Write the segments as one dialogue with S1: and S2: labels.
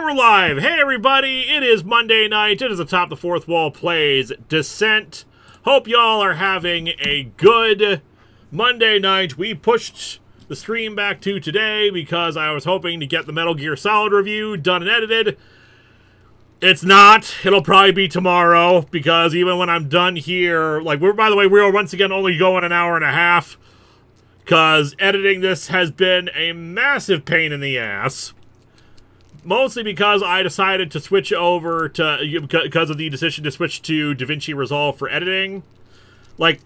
S1: And we're live! Hey everybody, it is Monday night, it is Atop the Fourth Wall Plays Descent. Hope y'all are having a good Monday night. We pushed the stream back to today because I was hoping to get the Metal Gear Solid review done and edited. It's not. It'll probably be tomorrow, because even when I'm done here, like, by the way, we're once again only going an hour and a half, because editing this has been a massive pain in the ass. Mostly because I decided to switch over to, because of the decision to switch to DaVinci Resolve for editing. Like,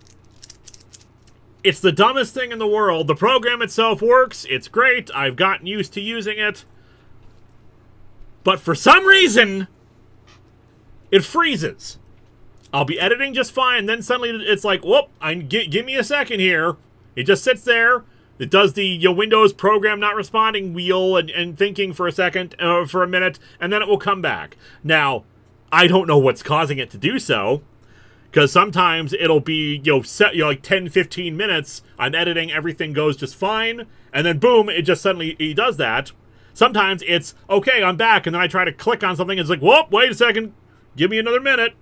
S1: it's the dumbest thing in the world. The program itself works. It's great. I've gotten used to using it. But for some reason, it freezes. I'll be editing just fine, then suddenly it's like, whoop, give me a second here. It just sits there. It does the Windows program not responding wheel and thinking for a second, for a minute, and then it will come back. Now, I don't know what's causing it to do so, because sometimes it'll be, like 10, 15 minutes, I'm editing, everything goes just fine, and then boom, it just suddenly, he does that. Sometimes it's, okay, I'm back, and then I try to click on something, and it's like, whoop, wait a second, give me another minute.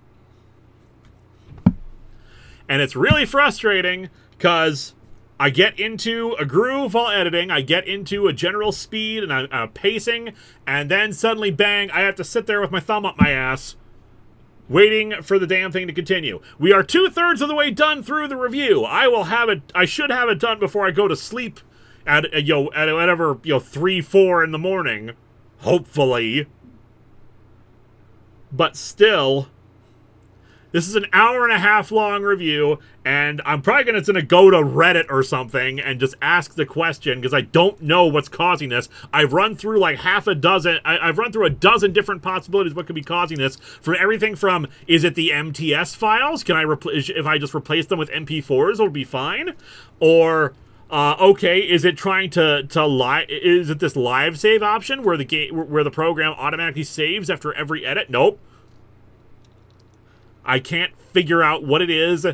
S1: And it's really frustrating, because I get into a groove while editing, I get into a general speed, and I'm pacing, and then suddenly, bang, I have to sit there with my thumb up my ass, waiting for the damn thing to continue. We are 2/3 of the way done through the review. I should have it done before I go to sleep at whatever, 3, 4 in the morning, hopefully. But still, this is an hour and a half long review, and I'm probably going to go to Reddit or something and just ask the question, because I don't know what's causing this. I've run through like I've run through a dozen different possibilities what could be causing this, from everything from, is it the MTS files? Can I if I just replace them with MP4s, it'll be fine? Or, okay, is it trying is it this live save option where the program automatically saves after every edit? Nope. I can't figure out what it is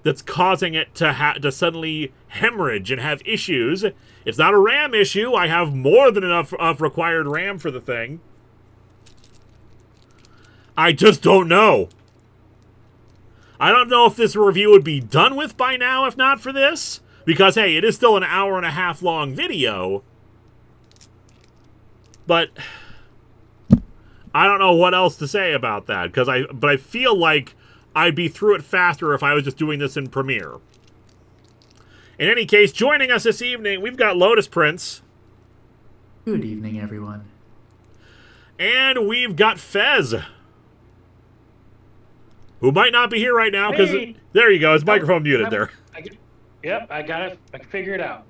S1: that's causing it to suddenly hemorrhage and have issues. It's not a RAM issue. I have more than enough of required RAM for the thing. I just don't know. I don't know if this review would be done with by now if not for this. Because, hey, it is still an hour and a half long video. But I don't know what else to say about that. But I feel like I'd be through it faster if I was just doing this in Premiere. In any case, joining us this evening, we've got Lotus Prince.
S2: Good evening, everyone.
S1: And we've got Fez, who might not be here right now, because there you go, his microphone muted there.
S3: Yep, I got it. I can figure it out.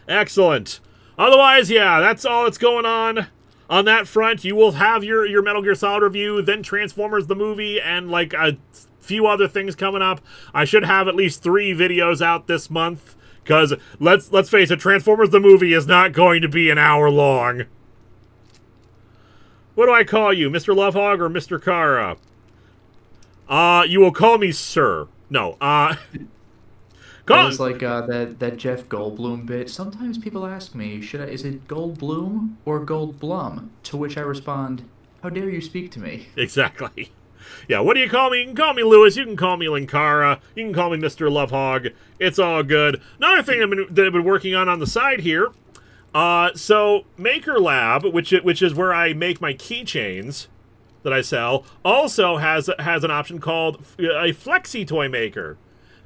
S1: Excellent. Otherwise, yeah, that's all that's going on. On that front, you will have your Metal Gear Solid review, then Transformers the movie, and like a few other things coming up. I should have at least 3 videos out this month, because let's face it, Transformers the movie is not going to be an hour long. What do I call you, Mr. Lovehog or Mr. Kara? You will call me Sir. No,
S2: It's like that Jeff Goldblum bit. Sometimes people ask me, is it Goldblum or Goldblum? To which I respond, how dare you speak to me?
S1: Exactly. Yeah, what do you call me? You can call me Lewis, you can call me Linkara, you can call me Mr. Lovehog. It's all good. Another thing that I've been working on the side here, so Maker Lab, which is where I make my keychains that I sell, also has an option called a Flexi Toy Maker.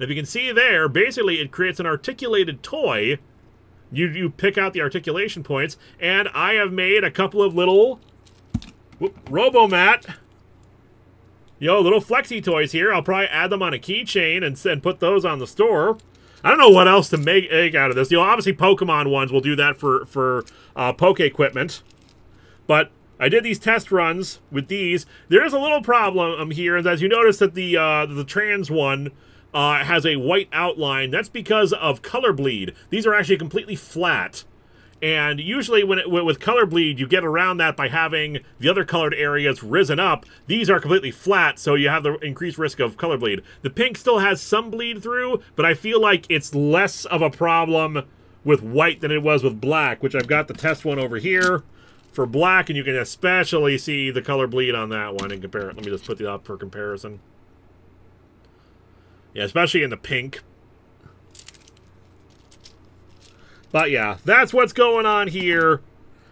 S1: If you can see there, basically it creates an articulated toy. You pick out the articulation points, and I have made a couple of little Robomat, little flexi toys here. I'll probably add them on a keychain and put those on the store. I don't know what else to make out of this. Obviously Pokemon ones will do that for Poke equipment, but I did these test runs with these. There is a little problem here, as you notice that the trans one has a white outline. That's because of color bleed. These are actually completely flat, and usually with color bleed, you get around that by having the other colored areas risen up. These are completely flat, so you have the increased risk of color bleed. The pink still has some bleed through, but I feel like it's less of a problem with white than it was with black, which I've got the test one over here for black, and you can especially see the color bleed on that one and compare it. Let me just put it up for comparison. Yeah, especially in the pink. But yeah, that's what's going on here.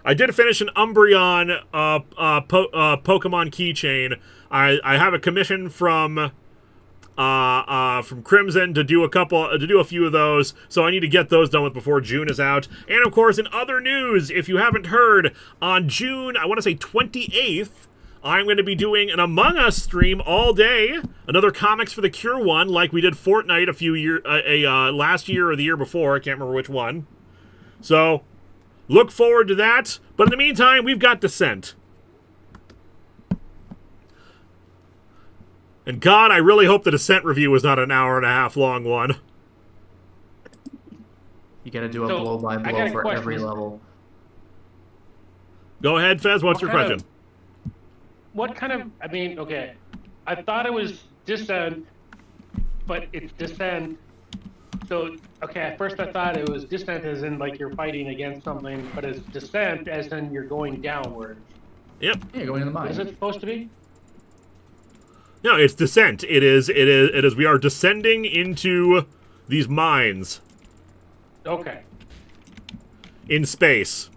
S1: I did finish an Umbreon Pokemon keychain. I have a commission from Crimson to do a few of those, so I need to get those done with before June is out. And of course, in other news, if you haven't heard, on June, I want to say 28th, I'm going to be doing an Among Us stream all day. Another Comics for the Cure one, like we did Fortnite last year or the year before. I can't remember which one. So, look forward to that. But in the meantime, we've got Descent. And God, I really hope the Descent review is not an hour-and-a-half long one.
S2: You gotta do a blow-by-blow for every level.
S1: Go ahead, Fez. What's your question?
S3: What kind of... I mean, okay. I thought it was Descent, but it's Descent. So, okay, at first I thought it was Descent as in, like, you're fighting against something, but it's Descent as in you're going downward.
S1: Yep.
S2: Yeah, going in the mine.
S3: What is it supposed to be?
S1: No, it's Descent. It is. We are descending into these mines.
S3: Okay.
S1: In space.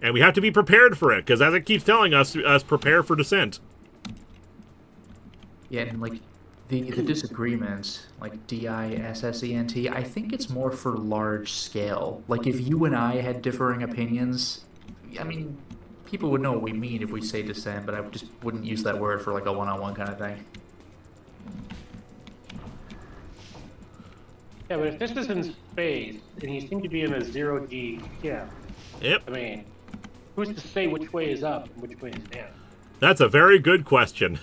S1: And we have to be prepared for it, because as it keeps telling us prepare for descent.
S2: Yeah, and like the disagreements, like DISSENT, I think it's more for large scale. Like if you and I had differing opinions, I mean, people would know what we mean if we say descent, but I just wouldn't use that word for like a one-on-one kind of thing.
S3: Yeah, but if this is in space, and you seem to be in a zero-G ship,
S1: Yep.
S3: I mean, who's to say which way is up and which way is down?
S1: That's a very good question.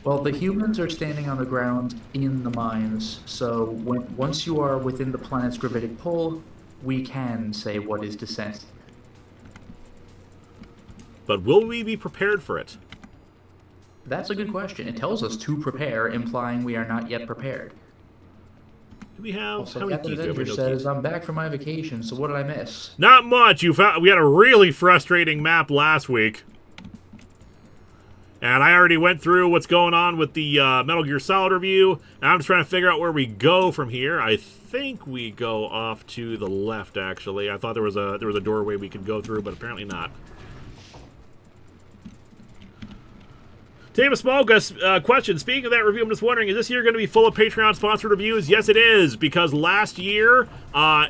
S2: Well, the humans are standing on the ground in the mines, so once you are within the planet's gravitic pull, we can say what is descent.
S1: But will we be prepared for it?
S2: That's a good question. It tells us to prepare, implying we are not yet prepared.
S1: Do we have...
S2: Also,
S1: how many
S2: Captain
S1: keys do we have?
S2: Avenger says, I'm back from my vacation, so what did I miss?
S1: Not much. We had a really frustrating map last week. And I already went through what's going on with the Metal Gear Solid review. And I'm just trying to figure out where we go from here. I think we go off to the left, actually. I thought there was a doorway we could go through, but apparently not. Dave, a small question. Speaking of that review, I'm just wondering, is this year going to be full of Patreon-sponsored reviews? Yes, it is, because last year,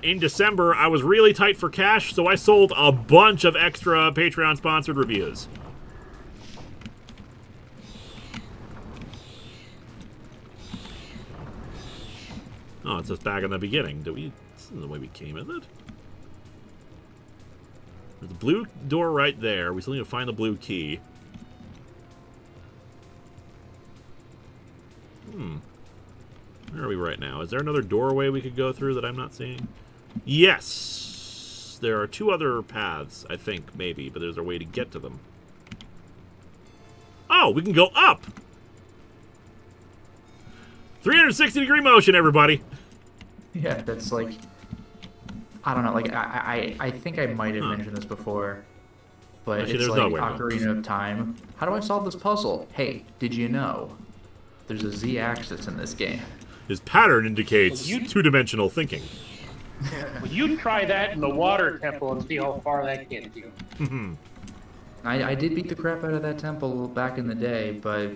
S1: in December, I was really tight for cash, so I sold a bunch of extra Patreon-sponsored reviews. Oh, it's just back in the beginning. This isn't the way we came, is it? There's a blue door right there. We still need to find the blue key. Where are we right now? Is there another doorway we could go through that I'm not seeing? Yes! There are two other paths, I think, maybe, but there's a way to get to them. Oh, we can go up! 360-degree motion, everybody!
S2: Yeah, that's like... I don't know, like, I think I might have mentioned this before, but
S1: Actually,
S2: it's
S1: there's
S2: like
S1: no way
S2: Ocarina of Time. How do I solve this puzzle? Hey, did you know? There's a Z-axis in this game.
S1: His pattern indicates two-dimensional thinking.
S3: Well, you try that in the water temple and see how far that gets you.
S2: I did beat the crap out of that temple back in the day, but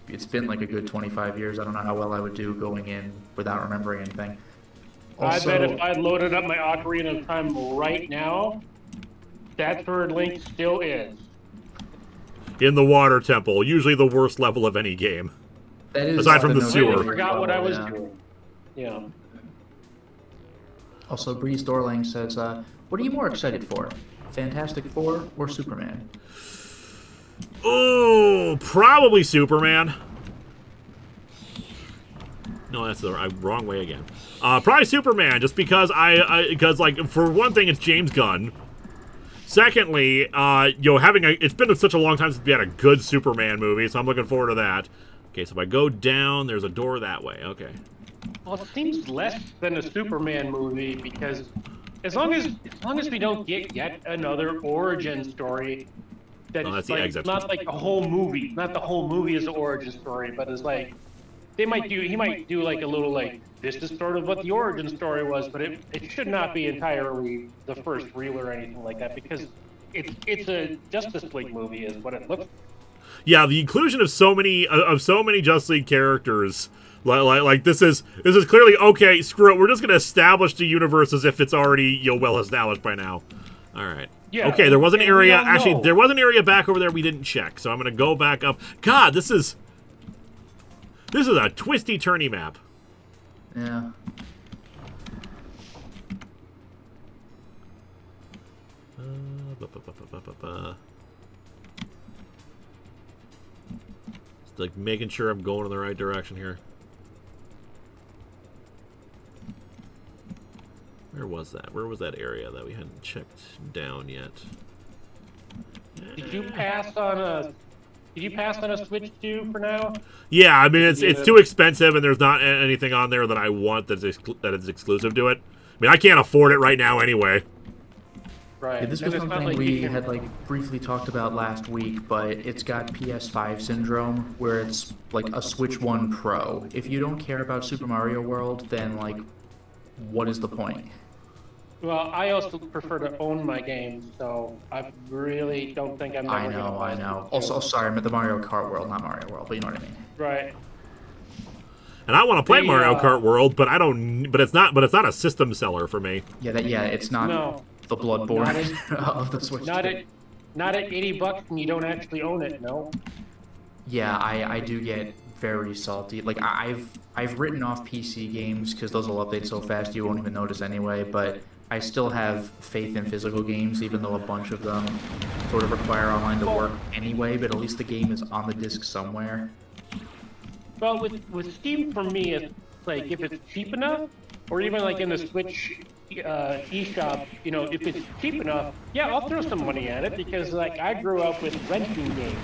S2: it's been like a good 25 years. I don't know how well I would do going in without remembering anything. Also,
S3: I bet if I loaded up my Ocarina of Time right now, that's where Link still is.
S1: In the water temple, usually the worst level of any game.
S2: that is
S1: aside from the sewer.
S3: I forgot what I was doing. Yeah.
S2: Also, Breeze Dorling says, what are you more excited for? Fantastic Four or Superman?
S1: Oh, probably Superman. No, that's the wrong way again. Probably Superman, just because because like for one thing, it's James Gunn. Secondly, it's been such a long time since we had a good Superman movie, so I'm looking forward to that. Okay, so if I go down, there's a door that way. Okay.
S3: Well, it seems less than a Superman movie because as long as we don't get yet another origin story that's
S1: that's the
S3: like
S1: exit.
S3: not like a whole movie, not the whole movie is the origin story, but it's like he might do like a little like this is sort of what the origin story was, but it should not be entirely the first reel or anything like that, because it's a Justice League movie is what it looks like.
S1: Yeah, the inclusion of so many Justice League characters, like this is clearly okay. Screw it, we're just gonna establish the universe as if it's already well established by now. All right.
S3: Yeah.
S1: Okay, there was an area. Actually,
S3: know.
S1: there was an area back over there we didn't check, so I'm gonna go back up. God, this is a twisty turny map.
S2: Yeah.
S1: Just like making sure I'm going in the right direction here. Where was that? Where was that area that we hadn't checked down yet?
S3: Did you pass on a Switch 2 for now?
S1: Yeah, I mean it's too expensive, and there's not anything on there that I want that is exclusive to it. I mean, I can't afford it right now anyway.
S3: Right.
S2: Yeah, this was something we had like briefly talked about last week, but it's got PS5 syndrome, where it's like a Switch 1 Pro. If you don't care about Super Mario World, then like, what is the point?
S3: Well, I also prefer to own my games, so I really don't think I'm never gonna buy
S2: I know.
S3: Switch 2.
S2: Also, sorry, I meant the Mario Kart World, not Mario World, but you know what I mean.
S3: Right.
S1: And I want to play Mario Kart World, but I don't. But it's not a system seller for me.
S2: Yeah, it's not the Bloodborne of the Switch.
S3: Not at $80 and you don't actually own it. No.
S2: Yeah, I do get very salty. Like I've written off PC games because those will update so fast you won't even notice anyway. But I still have faith in physical games, even though a bunch of them sort of require online to work anyway. But at least the game is on the disc somewhere.
S3: Well, with Steam for me, it's like if it's cheap enough, or even like in the Switch eShop, if it's cheap enough, yeah, I'll throw some money at it, because like I grew up with renting games,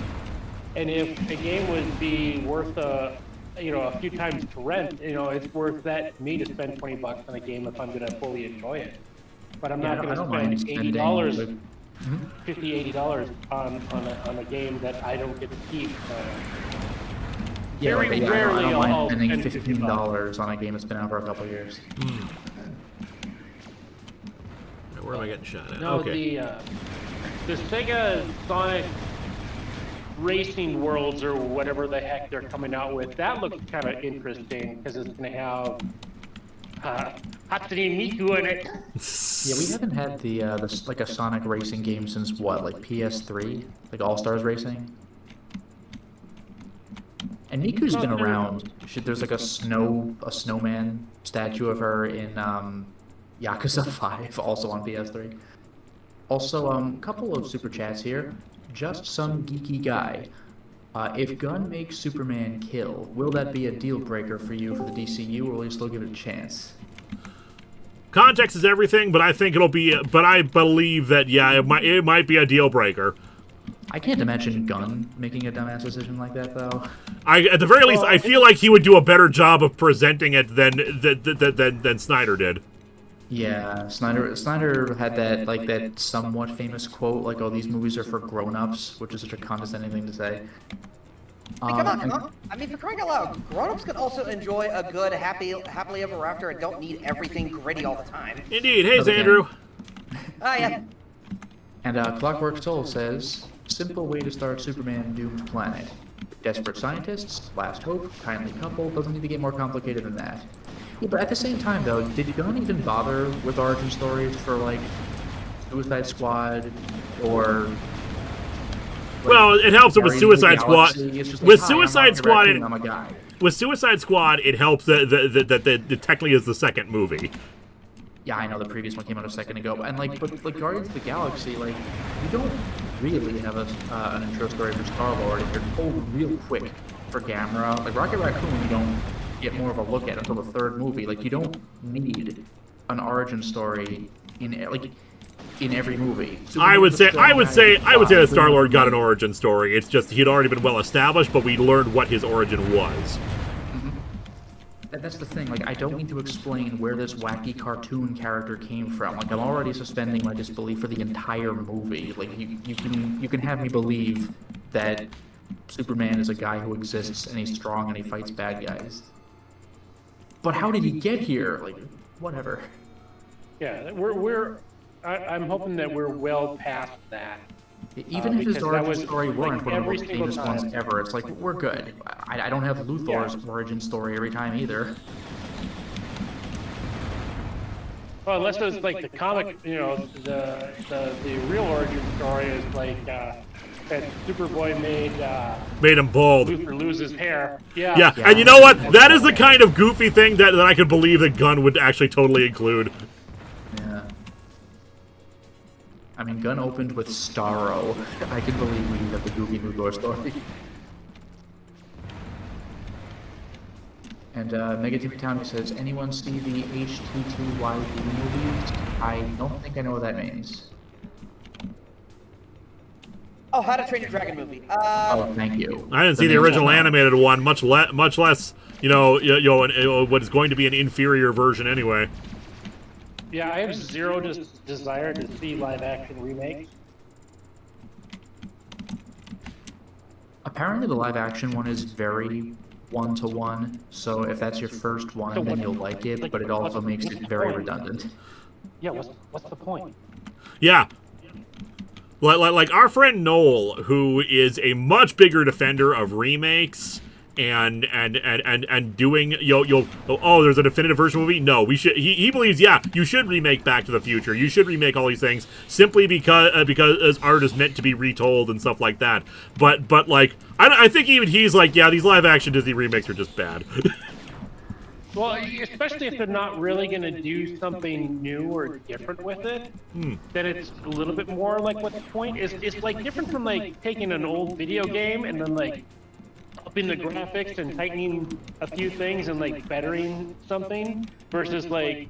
S3: and if a game would be worth a few times to rent, it's worth that to me to spend $20 on a game if I'm gonna fully enjoy it. But I'm not gonna spend $80, $50-$80 on a game that I don't get to keep.
S2: Yeah,
S3: Very
S2: I
S3: rarely
S2: don't mind
S3: I'll
S2: spending
S3: spend
S2: $15 on a game that's been out for a couple of years.
S1: Where am I getting shot at?
S3: No,
S1: Okay.
S3: the Sega Sonic Racing Worlds, or whatever the heck they're coming out with, that looks kind of interesting, because it's going to have Hatsune Miku in it.
S2: Yeah, we haven't had the like a Sonic racing game since what, like PS3, like All Stars Racing. And Miku's been around. There's like a snowman statue of her in Yakuza 5, also on PS3. Also, a couple of super chats here. Just some geeky guy. If Gunn makes Superman kill, will that be a deal breaker for you for the DCU, or will you still give it a chance?
S1: Context is everything, but I think it'll be. But I believe that it might be a deal breaker.
S2: I can't imagine Gunn making a dumbass decision like that, though.
S1: At the very least, I feel like he would do a better job of presenting it than Snyder did.
S2: Yeah, Snyder had that somewhat famous quote, like, "Oh, these movies are for grown-ups," which is such a condescending thing to say.
S4: Come on, I mean, for crying out loud, grown-ups can also enjoy a good, happily ever after and don't need everything gritty all the time.
S1: Indeed. Hey, Xandrew.
S4: Yeah.
S2: And Clockwork Soul says, "Simple way to start Superman Doomed Planet. Desperate scientists, last hope, kindly couple, doesn't need to get more complicated than that." Yeah, but at the same time, though, did Gunn even bother with origin stories for, like, Suicide Squad, or...
S1: Well, it helps it with Suicide Squad. With Suicide Squad,
S2: with
S1: Suicide Squad, it helps that technically is the second movie.
S2: Yeah, I know the previous one came out a second ago, but Guardians of the Galaxy, like, you don't really have an intro story for Star-Lord, and you're told real quick for Gamera. Like, Rocket Raccoon, you don't get more of a look at until the third movie. Like, you don't need an origin story in every movie. So
S1: I would say that Star-Lord got an origin story. It's just he'd already been well established, but we learned what his origin was.
S2: that's the thing. Like, I don't need to explain where this wacky cartoon character came from. Like, I'm already suspending my disbelief for the entire movie. Like, you can have me believe that Superman is a guy who exists and he's strong and he fights bad guys. But how did he get here? Like, whatever.
S3: Yeah, I'm hoping that we're well past that.
S2: Even if his
S3: because that
S2: origin
S3: was,
S2: story
S3: like,
S2: weren't one of the
S3: every
S2: most
S3: single
S2: famous ones
S3: time.
S2: ever, it's like, we're good. I don't have Luthor's origin story every time either.
S3: Well, unless it was like the comic, you know, the real origin story is like that Superboy
S1: Made him bald.
S3: Luthor lose his hair. Yeah.
S1: Yeah, and you know what? That is the kind of goofy thing that I could believe that Gunn would actually totally include.
S2: Yeah. I mean, Gunn opened with Starro. I can believe we have the goofy Luthor story. And Megatimmy Tommy says, anyone see the HT2YD movies? I don't think I know what that means.
S4: Oh, How to Train Your Dragon movie.
S2: Oh, thank you.
S1: I didn't see the original animated one, much less, what is going to be an inferior version anyway.
S3: Yeah, I have zero desire to see live-action remakes.
S2: Apparently the live-action one is very one-to-one, so if that's your first one, then you'll like it, but it also makes it very redundant.
S3: Yeah, what's the point?
S1: Yeah. Like our friend Noel, who is a much bigger defender of remakes and doing there's a definitive version movie. No, we should. He believes you should remake Back to the Future. You should remake all these things simply because art is meant to be retold and stuff like that. But like I think even he's like, yeah, these live action Disney remakes are just bad.
S3: Well, especially if they're not really going to do something new or different with it, then it's a little bit more like what the point is. It's like different from like taking an old video game and then like upping the graphics and tightening a few things and like bettering something versus like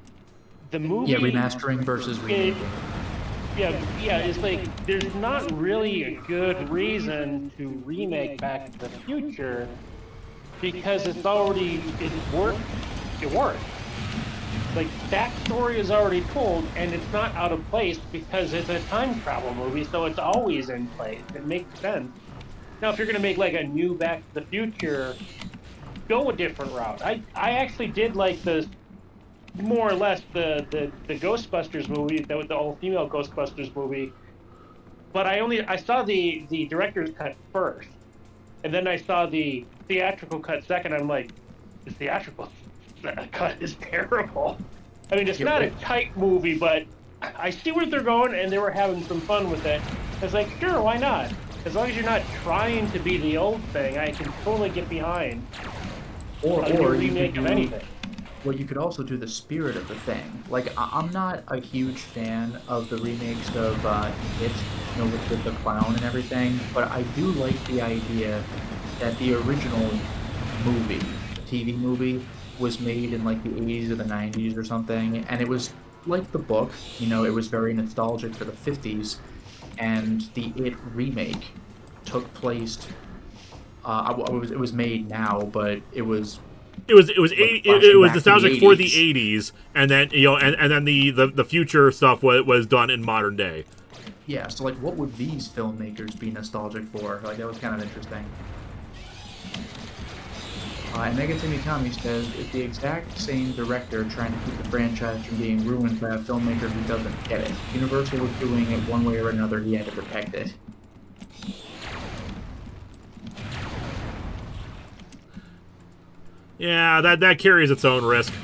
S3: the movie.
S2: Yeah, remastering versus remaking.
S3: Yeah, it's like there's not really a good reason to remake Back to the Future because it worked. Like, that story is already told, and it's not out of place because it's a time travel movie, so it's always in place. It makes sense. Now, if you're going to make, like, a new Back to the Future, go a different route. I actually did like more or less the Ghostbusters movie, the all-female Ghostbusters movie, but I saw the director's cut first, and then I saw the theatrical cut second. I'm like, the theatrical cut is terrible. I mean, it's not a tight movie, but I see where they're going, and they were having some fun with it. I was like, sure, why not? As long as you're not trying to be the old thing, I can totally get behind.
S2: Or
S3: remake of anything.
S2: Well, you could also do the spirit of the thing. Like, I'm not a huge fan of the remakes of It, with the clown and everything, but I do like the idea that the original movie, the TV movie, was made in like the 80s or the 90s or something, and it was like the book, it was very nostalgic for the 50s, and the It remake took place, it was made now, but it was
S1: nostalgic for the 80s, and then and then the future stuff was done in modern day.
S2: Yeah, so like, what would these filmmakers be nostalgic for? Like, that was kind of interesting. And Megatimmy Tommy says, it's the exact same director trying to keep the franchise from being ruined by a filmmaker who doesn't get it. Universal was doing it one way or another, he had to protect it.
S1: Yeah, that carries its own risk.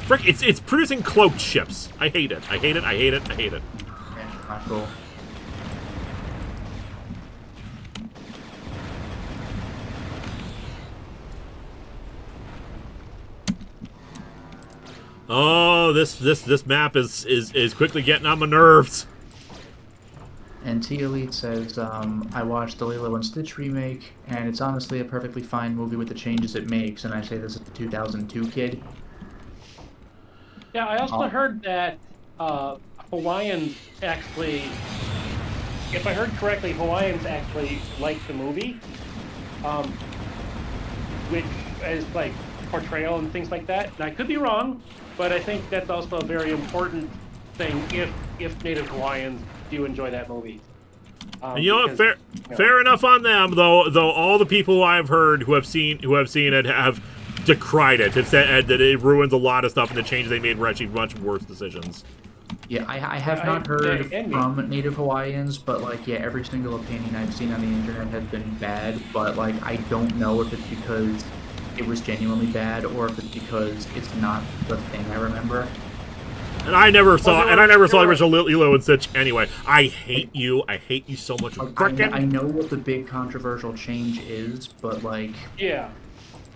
S1: Frick, it's producing cloaked ships. I hate it. I hate it.
S2: Yeah, not cool.
S1: Oh, this map is quickly getting on my nerves.
S2: And T-Elite says, I watched the Lilo and Stitch remake, and it's honestly a perfectly fine movie with the changes it makes, and I say this is a 2002 kid.
S3: Yeah, I also heard that Hawaiians actually, if I heard correctly, Hawaiians actually liked the movie, which is like portrayal and things like that. And I could be wrong, but I think that's also a very important thing if Native Hawaiians do enjoy that movie.
S1: And you know what? Fair enough on them, though. Though all the people I've heard who have seen it have decried it. Have said that it ruins a lot of stuff, and the changes they made were actually much worse decisions.
S2: Yeah, I have not heard from Native Hawaiians, but like, yeah, every single opinion I've seen on the internet has been bad. But like, I don't know if it's because it was genuinely bad or if it's because it's not the thing I remember.
S1: And I never saw the original Lilo and Stitch anyway. I hate you so much.
S2: I know what the big controversial change is, but like...
S3: Yeah.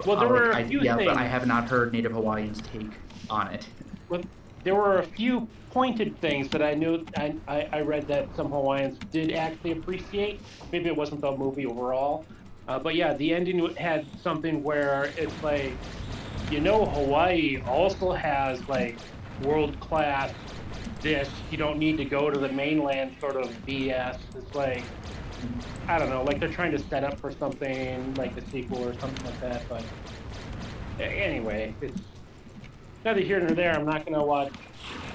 S3: Well, there were a few things...
S2: but I have not heard Native Hawaiians' take on it.
S3: Well, there were a few pointed things that I knew... I read that some Hawaiians did actually appreciate. Maybe it wasn't the movie overall. But yeah, the ending had something where it's like... Hawaii also has, like... world-class this, you don't need to go to the mainland sort of BS. It's like, I don't know, like they're trying to set up for something like a sequel or something like that, but anyway, it's neither here nor there. I'm not going to watch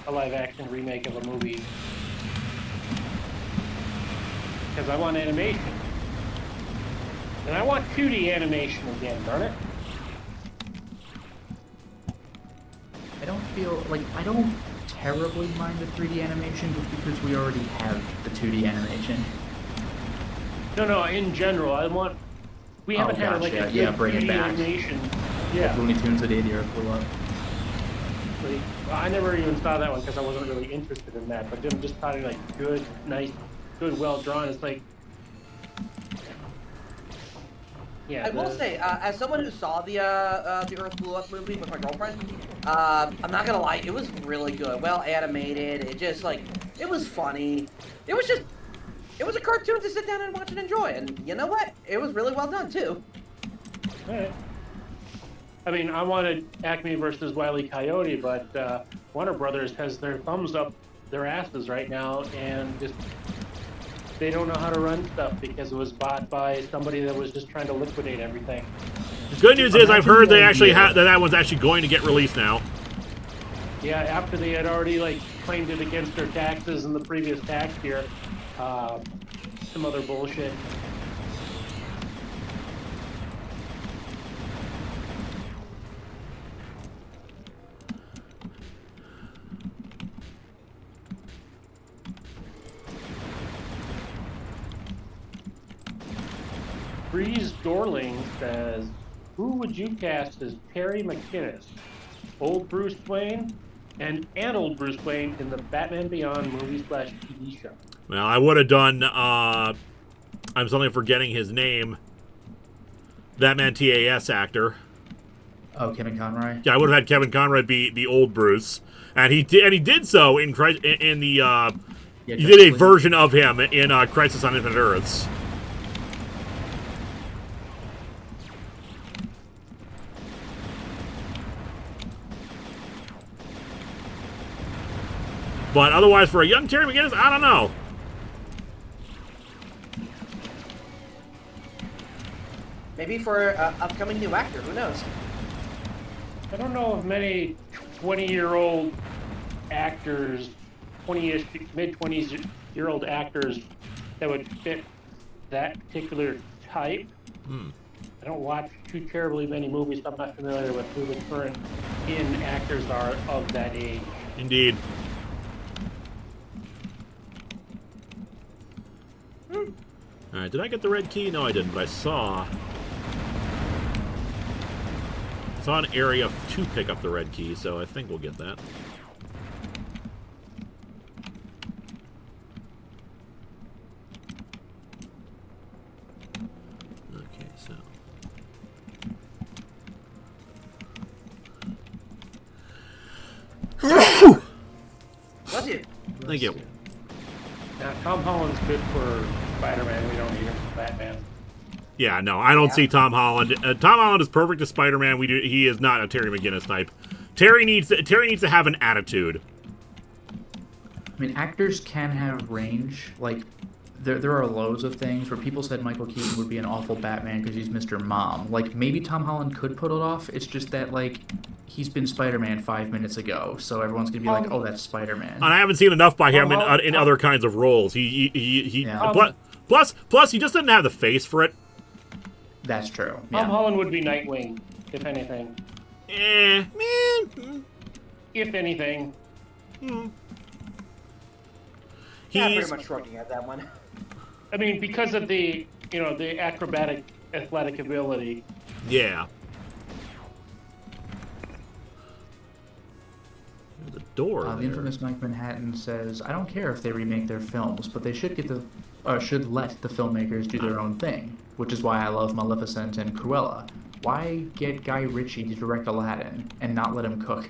S3: a live-action remake of a movie because I want animation. And I want 2D animation again, darn it.
S2: I don't terribly mind the 3D animation just because we already have the 2D animation.
S3: No, in general, we haven't had like a good
S2: bring it
S3: 3D
S2: back.
S3: animation. Yeah.
S2: Looney Tunes that idiot blew up.
S3: I never even saw that one because I wasn't really interested in that, but them just talking like good, nice, good, well drawn. It's like, yeah.
S4: I will say, as someone who saw the Earth Blew Up movie with my girlfriend, I'm not gonna lie, it was really good, well animated. It just it was funny. It was a cartoon to sit down and watch and enjoy, and you know what? It was really well done too.
S3: All right. I mean, I wanted Acme versus Wile E. Coyote, but Warner Brothers has their thumbs up their asses right now, and just they don't know how to run stuff because it was bought by somebody that was just trying to liquidate everything.
S1: The good news is I've heard they actually that one's actually going to get released now.
S3: Yeah, after they had already claimed it against their taxes in the previous tax year, some other bullshit. Breeze Dorling says, who would you cast as Terry McGinnis? Old Bruce Wayne and old Bruce Wayne in the Batman Beyond movie/TV show?
S1: Well, I would have done, I'm suddenly forgetting his name, Batman TAS actor.
S2: Oh, Kevin Conroy?
S1: Yeah, I would have had Kevin Conroy be old Bruce. And he did so in the, he did a version of him in Crisis on Infinite Earths. But otherwise, for a young Terry McGinnis, I don't know.
S4: Maybe for an upcoming new actor, who knows?
S3: I don't know of many 20-year-old actors, 20-ish, mid-20s-year-old actors that would fit that particular type. I don't watch too terribly many movies, so I'm not familiar with who the current actors are of that age.
S1: Indeed. Alright, did I get the red key? No, I didn't, but I saw an area to pick up the red key, so I think we'll get that. Okay, so...
S4: Bless you.
S1: Thank you.
S3: Now, Tom Holland's good for Spider-Man. We don't need him for Batman.
S1: Yeah, no, I don't see Tom Holland. Tom Holland is perfect as Spider-Man. He is not a Terry McGinnis type. Terry needs to have an attitude.
S2: I mean, actors can have range. Like, there are loads of things where people said Michael Keaton would be an awful Batman because he's Mr. Mom. Like, maybe Tom Holland could pull it off. It's just that, like, he's been Spider-Man 5 minutes ago, so everyone's gonna be like, "Oh, that's Spider-Man."
S1: And I haven't seen enough by him in other kinds of roles. Plus, he just doesn't have the face for it.
S2: That's true.
S3: Tom Holland would be Nightwing, if anything. If anything.
S4: Yeah, pretty much shrugging at that one.
S3: I mean, because of the, the acrobatic, athletic ability.
S1: Yeah. There's a door.
S2: The infamous Mike Manhattan says, "I don't care if they remake their films, but they should should let the filmmakers do their own thing, which is why I love Maleficent and Cruella. Why get Guy Ritchie to direct Aladdin and not let him cook?"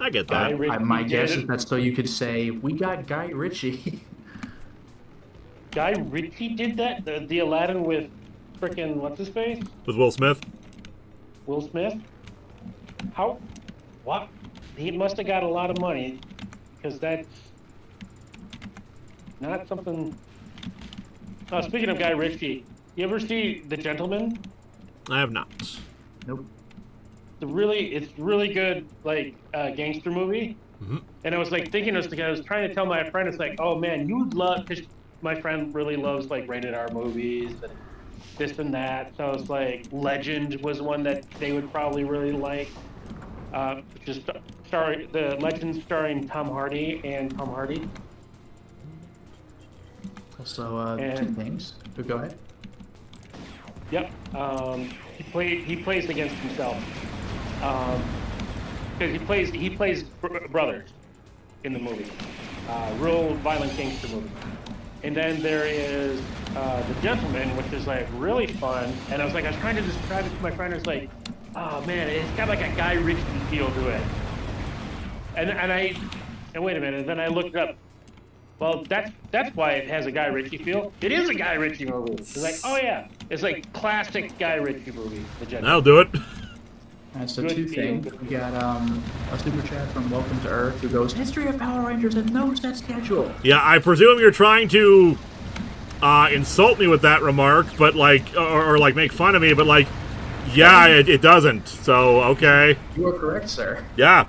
S1: I get that.
S2: My guess is that's so you could say, "We got Guy Ritchie."
S3: Guy Ritchie did that? The Aladdin with frickin' what's his face?
S1: With Will Smith?
S3: Will Smith? How? What? He must have got a lot of money, because that's not something... Oh, speaking of Guy Ritchie, you ever see The Gentleman?
S1: I have not.
S2: Nope.
S3: It's really good, like, gangster movie.
S1: Mm-hmm.
S3: And I was like thinking, I was trying to tell my friend, it's like, oh man, you'd love, because my friend really loves like rated R movies and this and that. So it's like Legend was one that they would probably really like. Just the Legend starring Tom Hardy and Tom Hardy.
S2: Also, two things. But go ahead.
S3: Yep. He plays against himself. Because he plays brothers in the movie, real violent gangster movie. And then there is The Gentleman, which is like really fun. And I was trying to describe it to my friend. It's like, oh man, it's got like a Guy Ritchie feel to it. And wait a minute. And then I looked up. Well, that's why it has a Guy Ritchie feel. It is a Guy Ritchie movie. It's like, oh yeah, it's like classic Guy Ritchie movie. The Gentleman.
S1: I'll do it.
S2: Alright, so two things. We got a super chat from Welcome to Earth who goes, "History of Power Rangers had no set schedule."
S1: Yeah, I presume you're trying to insult me with that remark, but like, or like make fun of me, but like, yeah, it doesn't. So okay.
S2: You are correct, sir.
S1: Yeah.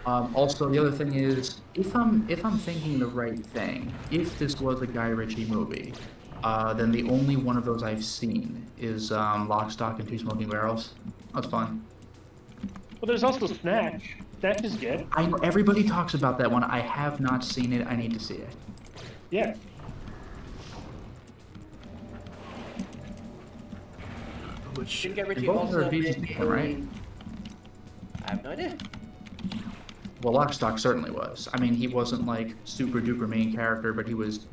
S2: Also, the other thing is, if I'm thinking the right thing, if this was a Guy Ritchie movie, then the only one of those I've seen is Lock, Stock, and Two Smoking Barrels. That's fun.
S3: Well, there's also Snatch. Snatch is good.
S2: I know everybody talks about that one. I have not seen it. I need to see it.
S3: Yeah.
S4: Didn't Guy Ritchie
S2: both are
S4: also
S2: decent,
S4: make
S2: right?
S4: I have no idea.
S2: Well, Lock, Stock certainly was. I mean, he wasn't like super duper main character, but he was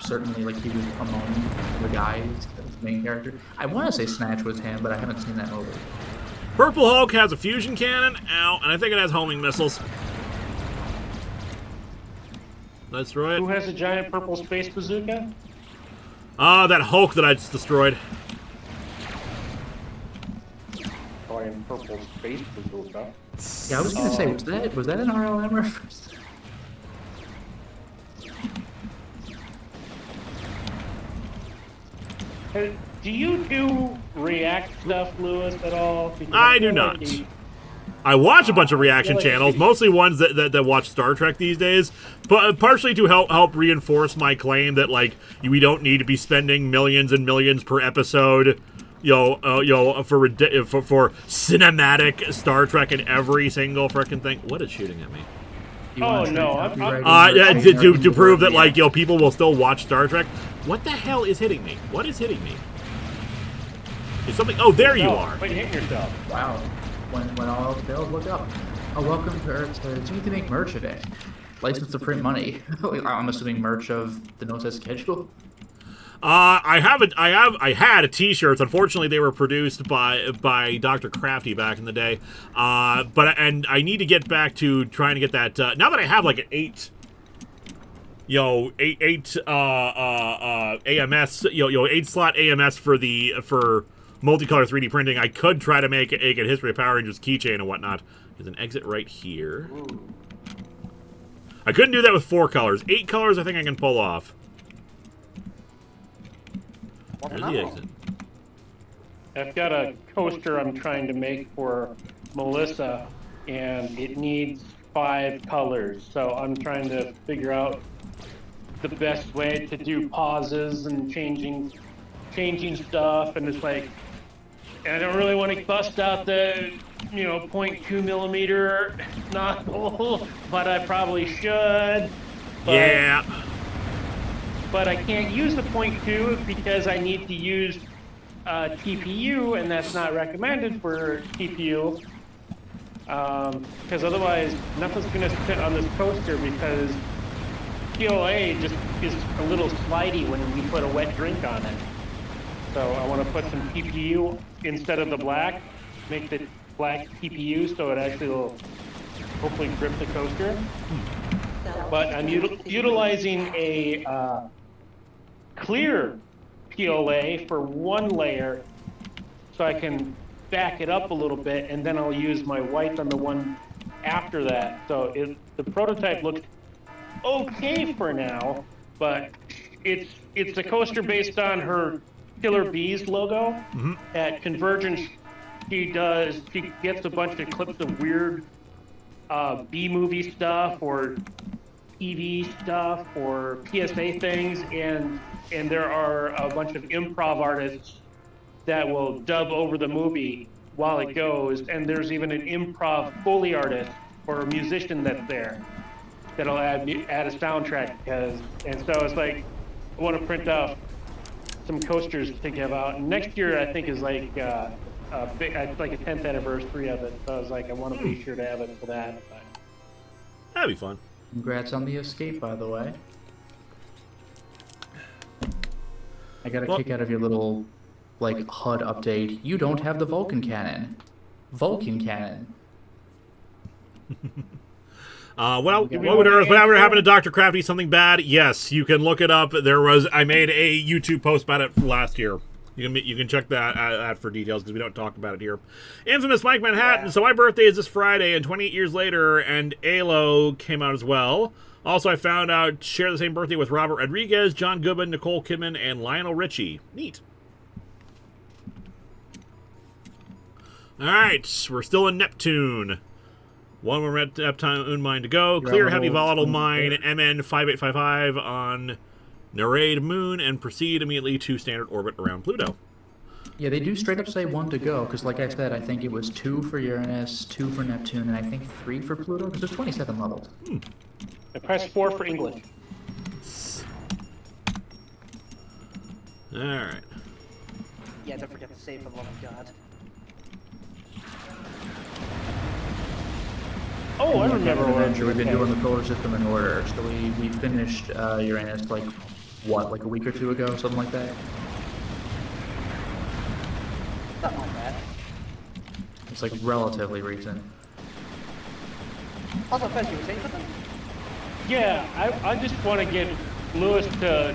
S2: certainly like he was among the guys as main character. I want to say Snatch was him, but I haven't seen that movie.
S1: Purple Hulk has a fusion cannon, and I think it has homing missiles. Let's destroy it.
S3: Who has a giant purple space bazooka?
S1: That Hulk that I just destroyed.
S3: Giant purple space bazooka.
S2: Yeah, I was gonna say, was that an RLM reference?
S3: Hey, do you do React stuff, Lewis, at all? Because
S1: I do not. I watch a bunch of reaction channels, mostly ones that watch Star Trek these days, but partially to help reinforce my claim that like we don't need to be spending millions and millions per episode, for cinematic Star Trek in every single frickin' thing. What is shooting at me?
S3: Oh no!
S1: To prove that like people will still watch Star Trek. What the hell is hitting me? What is hitting me? Is something? Oh, there you are.
S3: But hit yourself.
S2: Wow. When all else fails, look up. Oh, Welcome to Earth. You need to make merch of it. License to print money. I'm assuming merch of the No Set Schedule.
S1: I had a T-shirts. Unfortunately, they were produced by Dr. Crafty back in the day. But I need to get back to trying to get that. Now that I have like an 8 AMS, 8-slot AMS for multicolor 3D printing, I could try to make a History of Power Rangers keychain and whatnot. There's an exit right here. I couldn't do that with 4 colors. 8 colors, I think I can pull off. There's the exit.
S3: I've got a coaster I'm trying to make for Melissa, and it needs 5 colors. So I'm trying to figure out the best way to do pauses and changing stuff, and it's like, and I don't really want to bust out the 0.2 millimeter nozzle, but I probably should. But,
S1: Yeah.
S3: But I can't use the 0.2 because I need to use TPU, and that's not recommended for TPU. Because otherwise, nothing's going to fit on this coaster because PLA just is a little slidey when we put a wet drink on it. So I want to put some TPU instead of the black, make the black TPU so it actually will hopefully grip the coaster. But I'm utilizing a clear PLA for one layer so I can back it up a little bit, and then I'll use my white on the one after that. So the prototype looks okay for now, but it's a coaster based on her Killer Bees logo.
S1: Mm-hmm.
S3: At Convergence, she gets a bunch of clips of weird B-movie stuff or TV stuff or PSA things, and there are a bunch of improv artists that will dub over the movie while it goes, and there's even an improv Foley artist or a musician that's there that'll add a soundtrack, and so it's like I want to print out some coasters to give out. And next year I think is like a 10th anniversary of it, so I was like I want to be sure to have it for that.
S1: That'd be fun.
S2: Congrats on the escape, by the way. I got a kick out of your little, HUD update. You don't have the Vulcan cannon. Vulcan cannon.
S1: What would happen to Dr. Crafty? Something bad? Yes, you can look it up. I made a YouTube post about it last year. You can check that for details because we don't talk about it here. Infamous Mike Manhattan. Yeah. So my birthday is this Friday, and 28 years later, and Halo came out as well. Also, I found out share the same birthday with Robert Rodriguez, John Goodman, Nicole Kidman, and Lionel Richie. Neat. All right, we're still in Neptune. One more Neptune mine to go. Clear heavy volatile mine MN 5855 on Nereid Moon and proceed immediately to standard orbit around Pluto.
S2: Yeah, they do straight up say 1 to go, because like I said, I think it was 2 for Uranus, 2 for Neptune, and I think 3 for Pluto, because there's 27 levels.
S3: I pressed 4 for English.
S1: Alright.
S4: Yeah, don't forget to save for the love of God.
S3: Oh, I remember
S2: Adventure. We've been doing the solar system in order. So we finished Uranus like a week or 2 ago, something like that.
S4: Something like that.
S2: It's like relatively recent.
S4: Also, Fez, you were saying something?
S3: Yeah, I just want to get Lewis to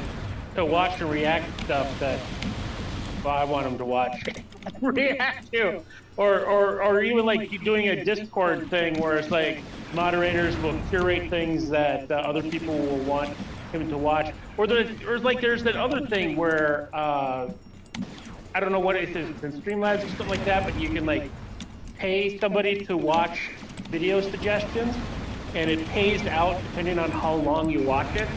S3: watch and react to stuff that I want him to watch react to. Or even like doing a Discord thing where it's like moderators will curate things that other people will want him to watch. Or there's that other thing where I don't know what it is in Streamlabs or something like that, but you can like pay somebody to watch video suggestions, and it pays out depending on how long you watch it.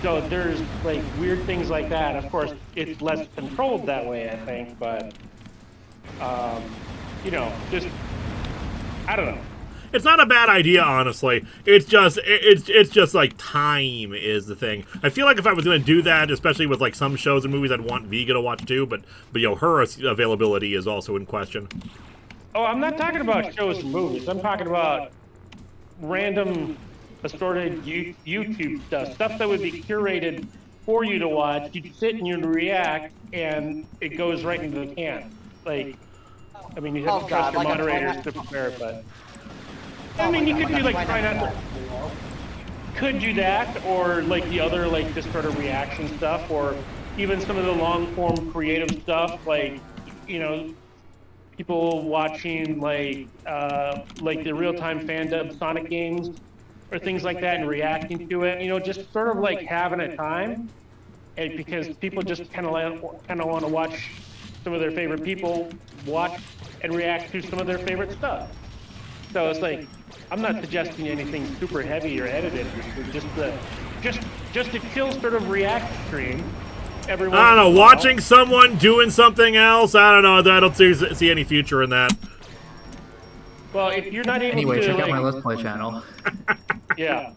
S3: So there's like weird things like that. Of course, it's less controlled that way, I think, but just I don't know.
S1: It's not a bad idea, honestly. It's just like time is the thing. I feel like if I was going to do that, especially with like some shows and movies, I'd want Vega to watch too. But her availability is also in question.
S3: Oh, I'm not talking about shows and movies. I'm talking about random assorted YouTube stuff that would be curated for you to watch. You'd sit and you'd react, and it goes right into the can. Like, I mean, you have to trust your moderators to prepare, but I mean, you could do like try not to. Could do that, or like the other like just sort of reaction stuff, or even some of the long form creative stuff, like people watching like the real time fan dub Sonic games or things like that and reacting to it. You know, just sort of like having a time, and because people just kind of want to watch some of their favorite people watch and react to some of their favorite stuff. So it's like, I'm not suggesting anything super heavy or edited. Just a chill sort of react stream.
S1: I don't know, watching someone doing something else, I don't know, I don't see any future in that.
S3: Well, if you're not able
S2: Anyway,
S3: to,
S2: check out
S3: like,
S2: my Let's Play channel.
S3: yeah.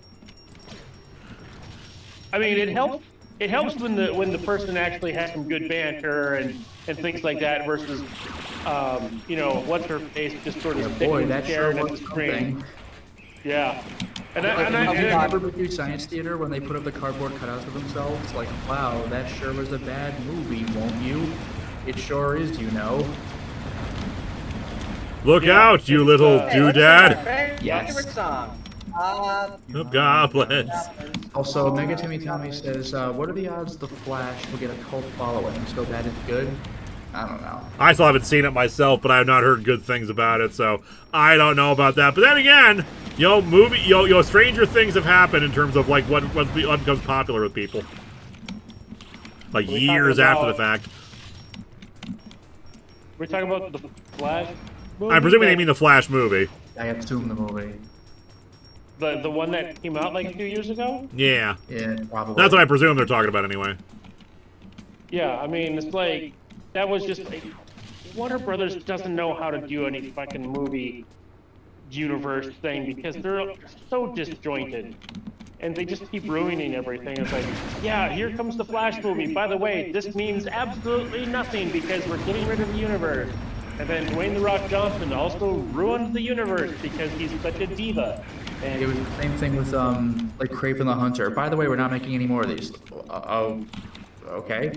S3: I mean, it helps. It helps when the person actually has some good banter and things like that versus, you know, what's her face just sort of
S2: Boy, that sure
S3: staring at the
S2: was
S3: screen.
S2: something.
S3: Yeah. And
S2: Like,
S3: I
S2: you remember Boo Science Theater when they put up the cardboard cutouts of themselves? Like, wow, that sure was a bad movie, won't you? It sure is, you know.
S1: Look out, you little doodad.
S2: Yes.
S4: Favorite song.
S1: Of goblins.
S2: Also, Mega Timmy Tommy says, what are the odds The Flash will get a cult following? So that is good? I don't know.
S1: I still haven't seen it myself, but I have not heard good things about it, so I don't know about that. But then again, Stranger Things have happened in terms of like what becomes popular with people, like years after the fact.
S3: We're talking about the Flash movie?
S1: I'm presuming they mean the Flash movie.
S2: I assume the movie.
S3: The one that came out like 2 years ago?
S1: Yeah.
S2: Yeah, probably.
S1: That's what I presume they're talking about anyway.
S3: Yeah, I mean, it's like, that was just like, Warner Brothers doesn't know how to do any fucking movie universe thing because they're so disjointed. And they just keep ruining everything. It's like, yeah, here comes the Flash movie. By the way, this means absolutely nothing because we're getting rid of the universe. And then Dwayne "The Rock" Johnson also ruined the universe because he's such a diva. And
S2: it was the same thing with, like, Kraven the Hunter. By the way, we're not making any more of these. Oh, okay.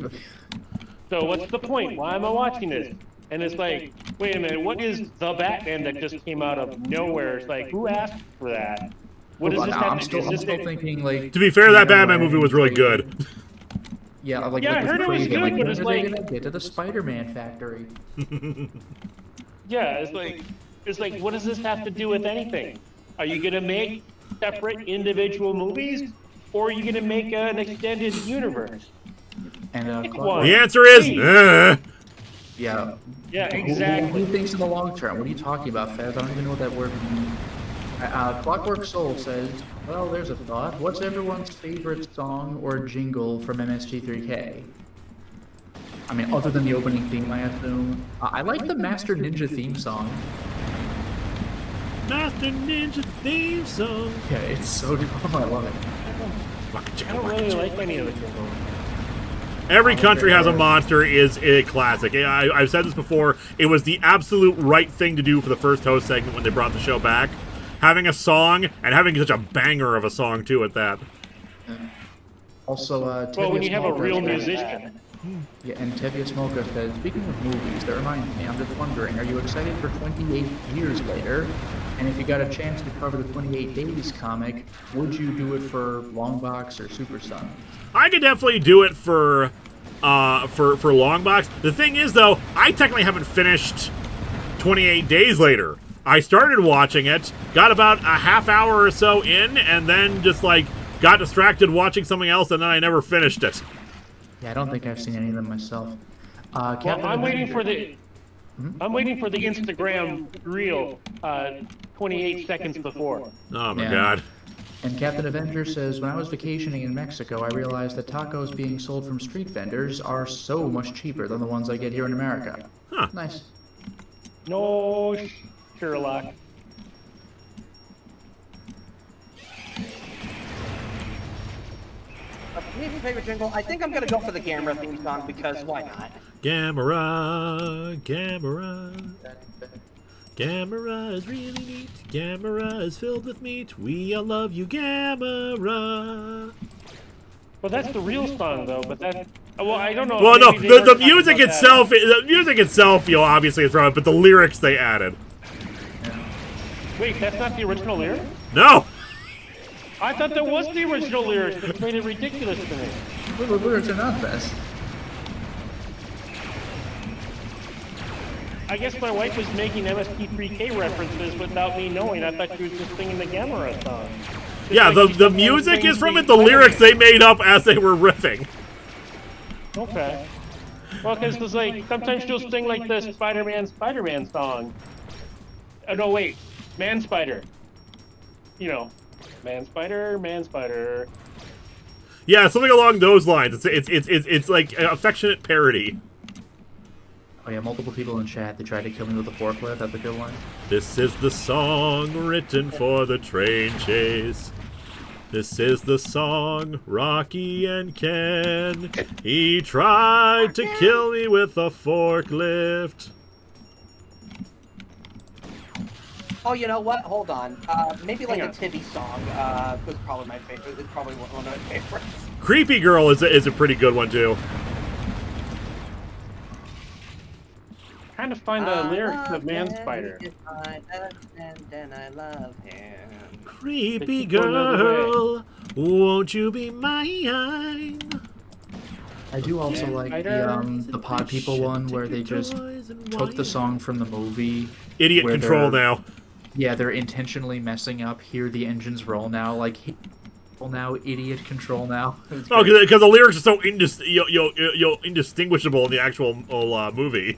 S3: so what's the point? Why am I watching this? And it's like, wait a minute, what is the Batman that just came out of nowhere? It's like, who asked for that? What does
S2: Hold
S3: this
S2: on,
S3: have
S2: I'm
S3: to
S2: still thinking, like...
S1: To be fair, that Batman movie was really good.
S2: Yeah, like,
S3: Yeah, I
S2: with
S3: heard it was
S2: Kraven,
S3: good,
S2: like,
S3: but
S2: when
S3: it's
S2: are
S3: like-
S2: they gonna get to the Spider-Man factory?
S3: Yeah, it's like, what does this have to do with anything? Are you gonna make separate individual movies, or are you gonna make an extended universe?
S2: And,
S3: Pick one.
S1: The answer is,
S2: yeah.
S3: Yeah,
S2: Who
S3: exactly.
S2: thinks in the long term? What are you talking about, Fez? I don't even know what that word means. Clockwork Soul says, well, there's a thought. What's everyone's favorite song or jingle from MSG3K? I mean, other than the opening theme, I assume. I like the Master Ninja theme song.
S1: Master Ninja theme song.
S2: Yeah, it's so dumb. I love it.
S3: I don't really like any of the jingles.
S1: Every country has a monster is a classic. I've said this before. It was the absolute right thing to do for the first host segment when they brought the show back. Having a song, and having such a banger of a song, too, at that.
S2: Also,
S3: Well, when
S2: Tevye
S3: you have a
S2: Smolka
S3: real
S2: says-
S3: musician.
S2: Yeah, and Tevye Smolka says, speaking of movies, that reminds me, I'm just wondering, are you excited for 28 years later? And if you got a chance to cover the 28 Days comic, would you do it for Longbox or Super Sun?
S1: I could definitely do it for Longbox. The thing is, though, I technically haven't finished 28 Days Later. I started watching it, got about a half hour or so in, and then just, like, got distracted watching something else, and then I never finished it.
S2: Yeah, I don't think I've seen any of them myself.
S3: Well, I'm waiting for the Instagram reel 28 seconds before.
S1: Oh, my
S2: Yeah.
S1: God.
S2: And Captain Avenger says, when I was vacationing in Mexico, I realized that tacos being sold from street vendors are so much cheaper than the ones I get here in America.
S1: Huh.
S2: Nice.
S3: No, Sherlock.
S4: Me, favorite jingle. I think I'm gonna go for the Gamera theme song because why not?
S1: Gamera, Gamera. Gamera is really neat. Gamera is filled with meat. We all love you, Gamera.
S3: Well, that's the real song, though. But that, well, I don't know.
S1: Well, no,
S3: Maybe they were
S1: the
S3: talking
S1: music
S3: about that.
S1: itself, obviously is from it, but the lyrics they added.
S3: Wait, that's not the original lyric?
S1: No.
S3: I thought that was the original lyrics, which made it ridiculous to me.
S2: The lyrics are not best.
S3: I guess my wife was making MST3K references without me knowing. I thought she was just singing the Gamera song.
S1: Yeah,
S3: like
S1: the music is from it. The
S3: Spider-Man.
S1: lyrics they made up as they were riffing.
S3: Okay. Well, because it's like sometimes she'll sing like the Spider-Man song. Oh no, wait, Man Spider. You know, Man Spider.
S1: Yeah, something along those lines. It's like an affectionate parody.
S2: Oh yeah, multiple people in chat. They tried to kill me with a forklift. That's a good one.
S1: This is the song written for the train chase. This is the song, Rocky and Ken. He tried to kill me with a forklift.
S4: Oh, you know what? Hold on. Maybe like
S3: Hang
S4: a
S3: on.
S4: Tibby song was probably my favorite. It's probably one of my favorites.
S1: Creepy Girl is a pretty good one, too.
S3: Trying to find the lyrics of Man
S4: him,
S3: Spider.
S4: he is my best friend and I love him.
S1: Creepy
S3: Let's go another
S1: Girl, won't you be mine?
S2: I do also
S3: Yeah,
S2: like
S3: Spider.
S2: the Pod People one where they just took the song from the movie.
S1: Idiot
S2: where
S1: Control
S2: they're-
S1: now.
S2: Yeah, they're intentionally messing up. Hear the engines roll now. Like, well, now idiot control now. It's
S1: Oh,
S2: great.
S1: because the lyrics are so indistinguishable in the actual movie.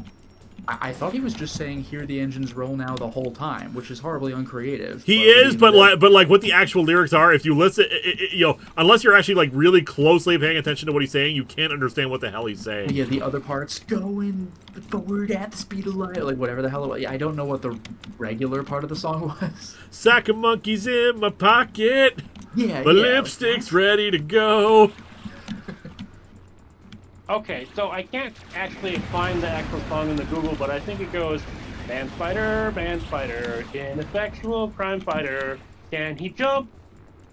S2: I thought he was just saying "hear the engines roll now" the whole time, which is horribly uncreative.
S1: He
S2: what
S1: is,
S2: do
S1: but
S2: you do?
S1: like what the actual lyrics are, if you listen, unless you're actually like really closely paying attention to what he's saying, you can't understand what the hell he's saying.
S2: Yeah, the other parts going forward at the speed of light, like whatever the hell it was. I don't know what the regular part of the song was.
S1: Sack of monkeys in my pocket,
S2: Yeah,
S1: my
S2: yeah.
S1: lipstick's ready to go.
S3: Okay, so I can't actually find the actual song in the Google, but I think it goes, Man Spider, ineffectual crime fighter. Can he jump?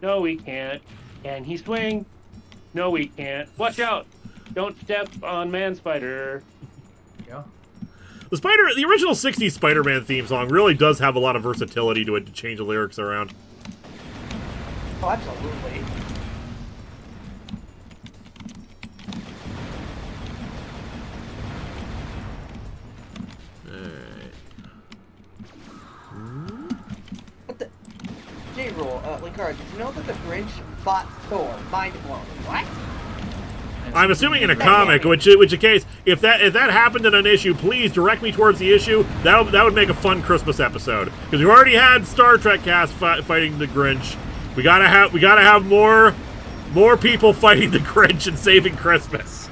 S3: No, he can't. Can he swing? No, he can't. Watch out! Don't step on Man Spider.
S2: Yeah.
S1: The original '60s Spider-Man theme song really does have a lot of versatility to it to change the lyrics around.
S4: Oh, absolutely. What the? J-Rule, Linkara, did you know that the Grinch fought Thor? Mind blown. What?
S1: I'm assuming in a comic, which in case if that happened in an issue, please direct me towards the issue. That would make a fun Christmas episode because we've already had Star Trek cast fighting the Grinch. We gotta have more people fighting the Grinch and saving Christmas.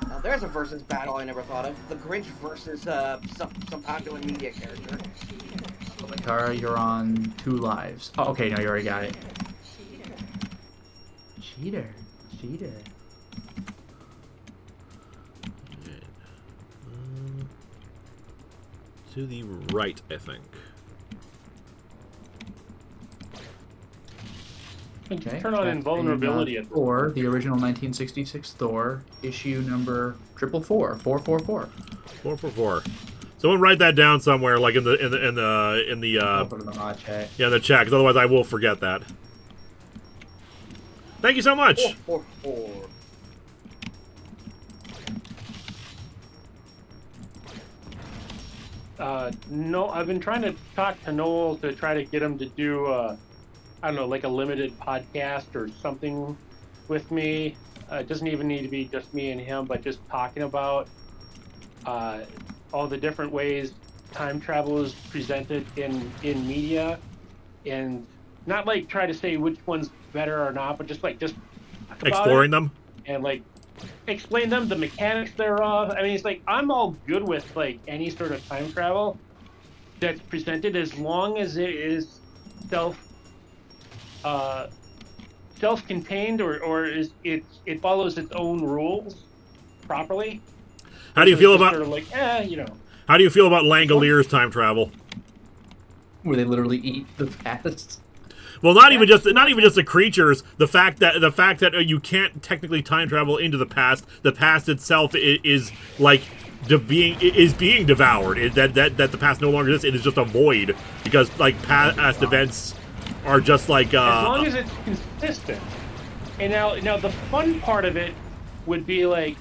S4: Now there's a versus battle I never thought of. The Grinch versus some popular media character.
S2: Linkara, you're on 2 lives. Oh, okay, no, you already got it. Cheater.
S1: To the right, I think.
S2: Okay.
S3: Turn on
S2: that's
S3: invulnerability
S2: being,
S3: at
S2: Thor, the original 1966 Thor, issue number 444.
S1: 444. Someone write that down somewhere, like in the
S2: I'll put it in the mod chat.
S1: yeah, in the chat, because otherwise I will forget that. Thank you so much.
S4: 444.
S3: No, I've been trying to talk to Noel to try to get him to do, I don't know, like a limited podcast or something with me. It doesn't even need to be just me and him, but just talking about all the different ways time travel is presented in media, and not like try to say which one's better or not, but just talk about
S1: Exploring
S3: it
S1: them.
S3: and like explain them, the mechanics thereof. I mean, it's like I'm all good with like any sort of time travel that's presented as long as it is self-contained or is it follows its own rules properly.
S1: How do you feel
S3: It's just
S1: about
S3: sort of like
S1: How do you feel about Langoliers time travel?
S2: Where they literally eat the past.
S1: Well, not even just the creatures. The fact that you can't technically time travel into the past. The past itself is like being devoured. That the past no longer exists. It is just a void because like past events are just like
S3: as long as it's consistent. And now the fun part of it would be like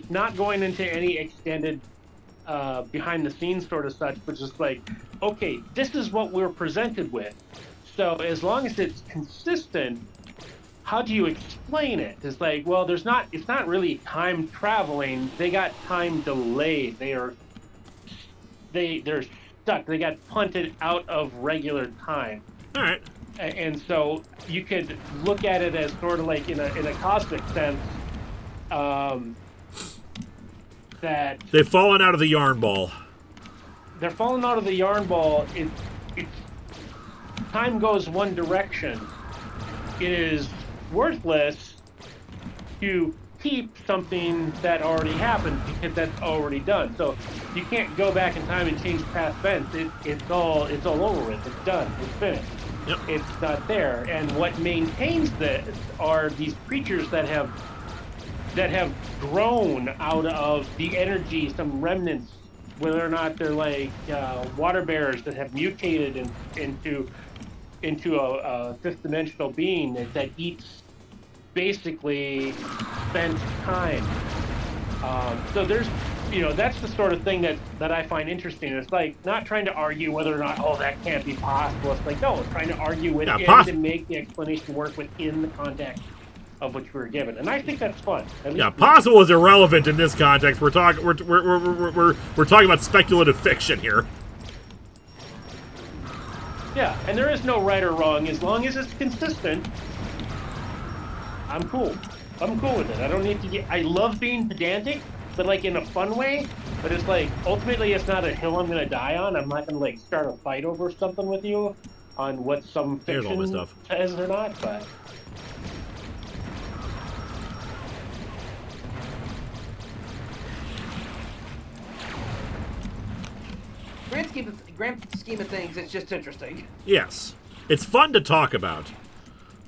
S3: not going into any extended behind the scenes sort of such, which is like, okay, this is what we're presented with. So as long as it's consistent, how do you explain it? It's like, well, it's not really time traveling. They got time delayed. They're stuck. They got punted out of regular time.
S1: All right.
S3: And so you could look at it as sort of like in a cosmic sense, that
S1: they've fallen out of the yarn ball.
S3: They're falling out of the yarn ball. It's time goes one direction. It is worthless to keep something that already happened because that's already done. So you can't go back in time and change past events. It's all over with. It's done. It's finished.
S1: Yep.
S3: It's not there. And what maintains this are these creatures that have grown out of the energy, some remnants, whether or not they're like water bears that have mutated into a fifth-dimensional being that eats basically spent time. So there's, that's the sort of thing that I find interesting. It's like not trying to argue whether or not, that can't be possible. It's like, no, it's trying to argue with it and make the explanation work within the context of which we were given, and I think that's fun.
S1: Possible is irrelevant in this context. We're talking about speculative fiction here.
S3: Yeah, and there is no right or wrong as long as it's consistent. I'm cool. I'm cool with it. I don't need to I love being pedantic, but like in a fun way. But it's like ultimately, it's not a hill I'm gonna die on. I'm not gonna like start a fight over something with you on what some fiction says or not, but.
S4: Grand scheme of things, it's just interesting.
S1: Yes. It's fun to talk about.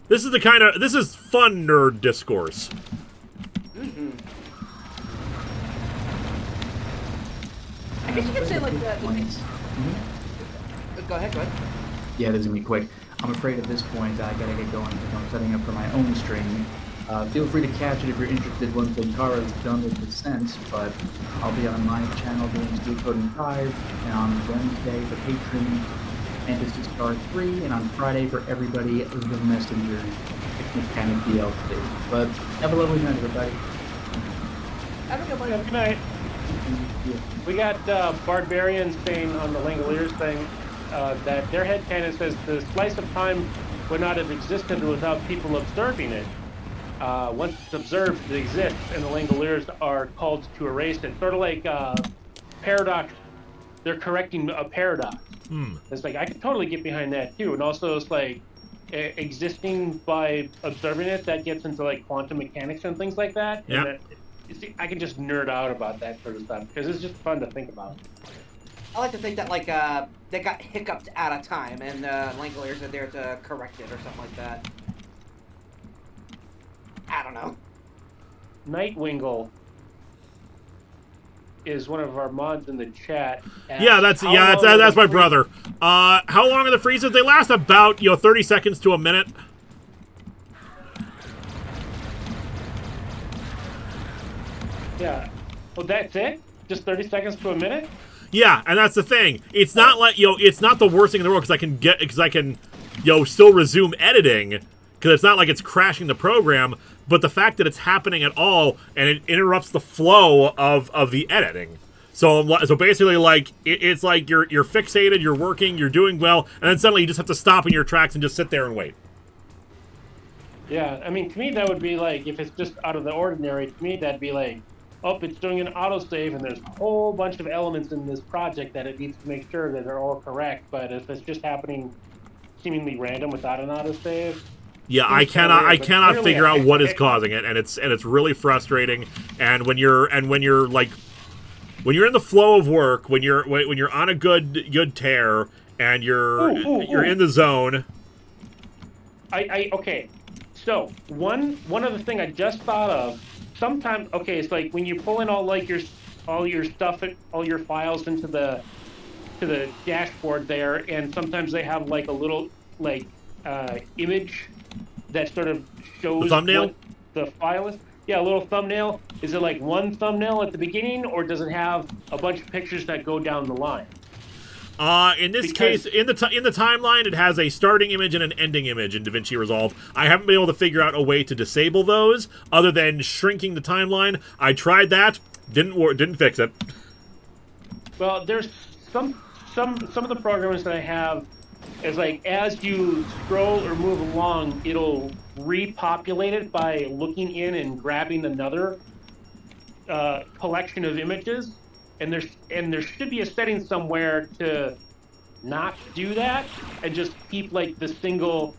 S1: This is fun nerd discourse.
S4: Mm-hmm. I guess you could say like that. Go ahead.
S2: Yeah, this is gonna be quick. I'm afraid at this point I gotta get going because I'm setting up for my own stream. Feel free to catch it if you're interested once Linkara is done with Descent, but I'll be on my channel doing Steel Coding 5, and on Wednesday for Patreon, Fantasy Star 3, and on Friday for everybody, The Messenger, kind of DLC. But have a lovely night, everybody.
S4: Have a good one.
S3: Have a good night. We got Barbarians saying on the Langoliers thing that their headcanon says the slice of time would not have existed without people observing it. Once it's observed, it exists, and the Langoliers are called to erase it. Sort of like paradox. They're correcting a paradox. It's like I could totally get behind that too, and also it's like existing by observing it. That gets into like quantum mechanics and things like that.
S1: Yeah.
S3: I can just nerd out about that sort of stuff because it's just fun to think about.
S4: I like to think that like they got hiccuped out of time, and Langoliers are there to correct it or something like that. I don't know.
S3: Nightwingle is one of our mods in the chat.
S1: Yeah, that's my brother. How long are the freezes? They last about 30 seconds to a minute.
S3: Yeah. Well, that's it? Just 30 seconds to a minute?
S1: Yeah, and that's the thing. It's not like it's not the worst thing in the world because I can still resume editing because it's not like it's crashing the program. But the fact that it's happening at all and it interrupts the flow of the editing. So basically, like it's like you're fixated, you're working, you're doing well, and then suddenly you just have to stop in your tracks and just sit there and wait.
S3: Yeah, I mean, to me that would be like if it's just out of the ordinary. To me, that'd be like, it's doing an autosave, and there's a whole bunch of elements in this project that it needs to make sure that they're all correct. But if it's just happening seemingly random without an autosave.
S1: Yeah, I cannot figure out what is causing it, and it's really frustrating. And when you're in the flow of work, when you're on a good tear, and you're in the zone.
S3: Okay. So one other thing I just thought of. Sometimes it's like when you pull in all your stuff, all your files into the dashboard there, and sometimes they have like a little image that sort of shows
S1: the thumbnail?
S3: what the file is. Yeah, a little thumbnail. Is it like one thumbnail at the beginning, or does it have a bunch of pictures that go down the line?
S1: In this case, in the timeline, it has a starting image and an ending image in DaVinci Resolve. I haven't been able to figure out a way to disable those other than shrinking the timeline. I tried that, didn't fix it.
S3: Well, there's some of the programs that I have is like as you scroll or move along, it'll repopulate it by looking in and grabbing another collection of images. And there should be a setting somewhere to not do that and just keep like the single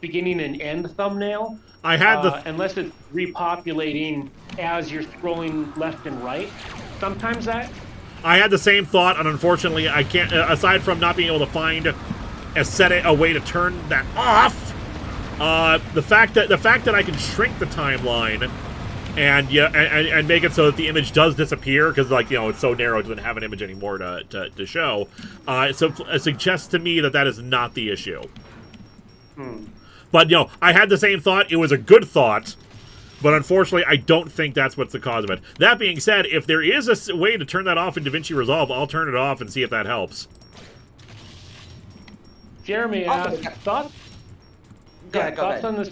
S3: beginning and end thumbnail.
S1: I had
S3: unless it's repopulating as you're scrolling left and right. Sometimes that.
S1: I had the same thought, and unfortunately, I can't. Aside from not being able to find a way to turn that off, the fact that I can shrink the timeline. And make it so that the image does disappear because, like, you know, it's so narrow it doesn't have an image anymore to show. So it suggests to me that is not the issue. But, you know, I had the same thought. It was a good thought. But unfortunately, I don't think that's what's the cause of it. That being said, if there is a way to turn that off in DaVinci Resolve, I'll turn it off and see if that helps.
S3: Jeremy asked, thoughts on this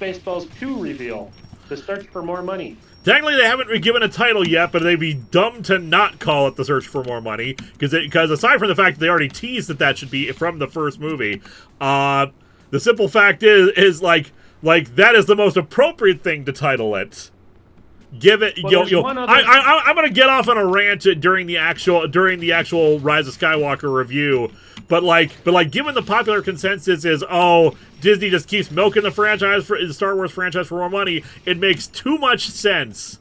S3: Spaceballs 2 reveal? The search for more money.
S1: Technically, they haven't given a title yet, but they'd be dumb to not call it The Search for More Money, because aside from the fact that they already teased that should be from the first movie, the simple fact is like that is the most appropriate thing to title it. Give it, well, I'm gonna get off on a rant during the actual Rise of Skywalker review, but given the popular consensus is, oh, Disney just keeps milking the Star Wars franchise for more money, it makes too much sense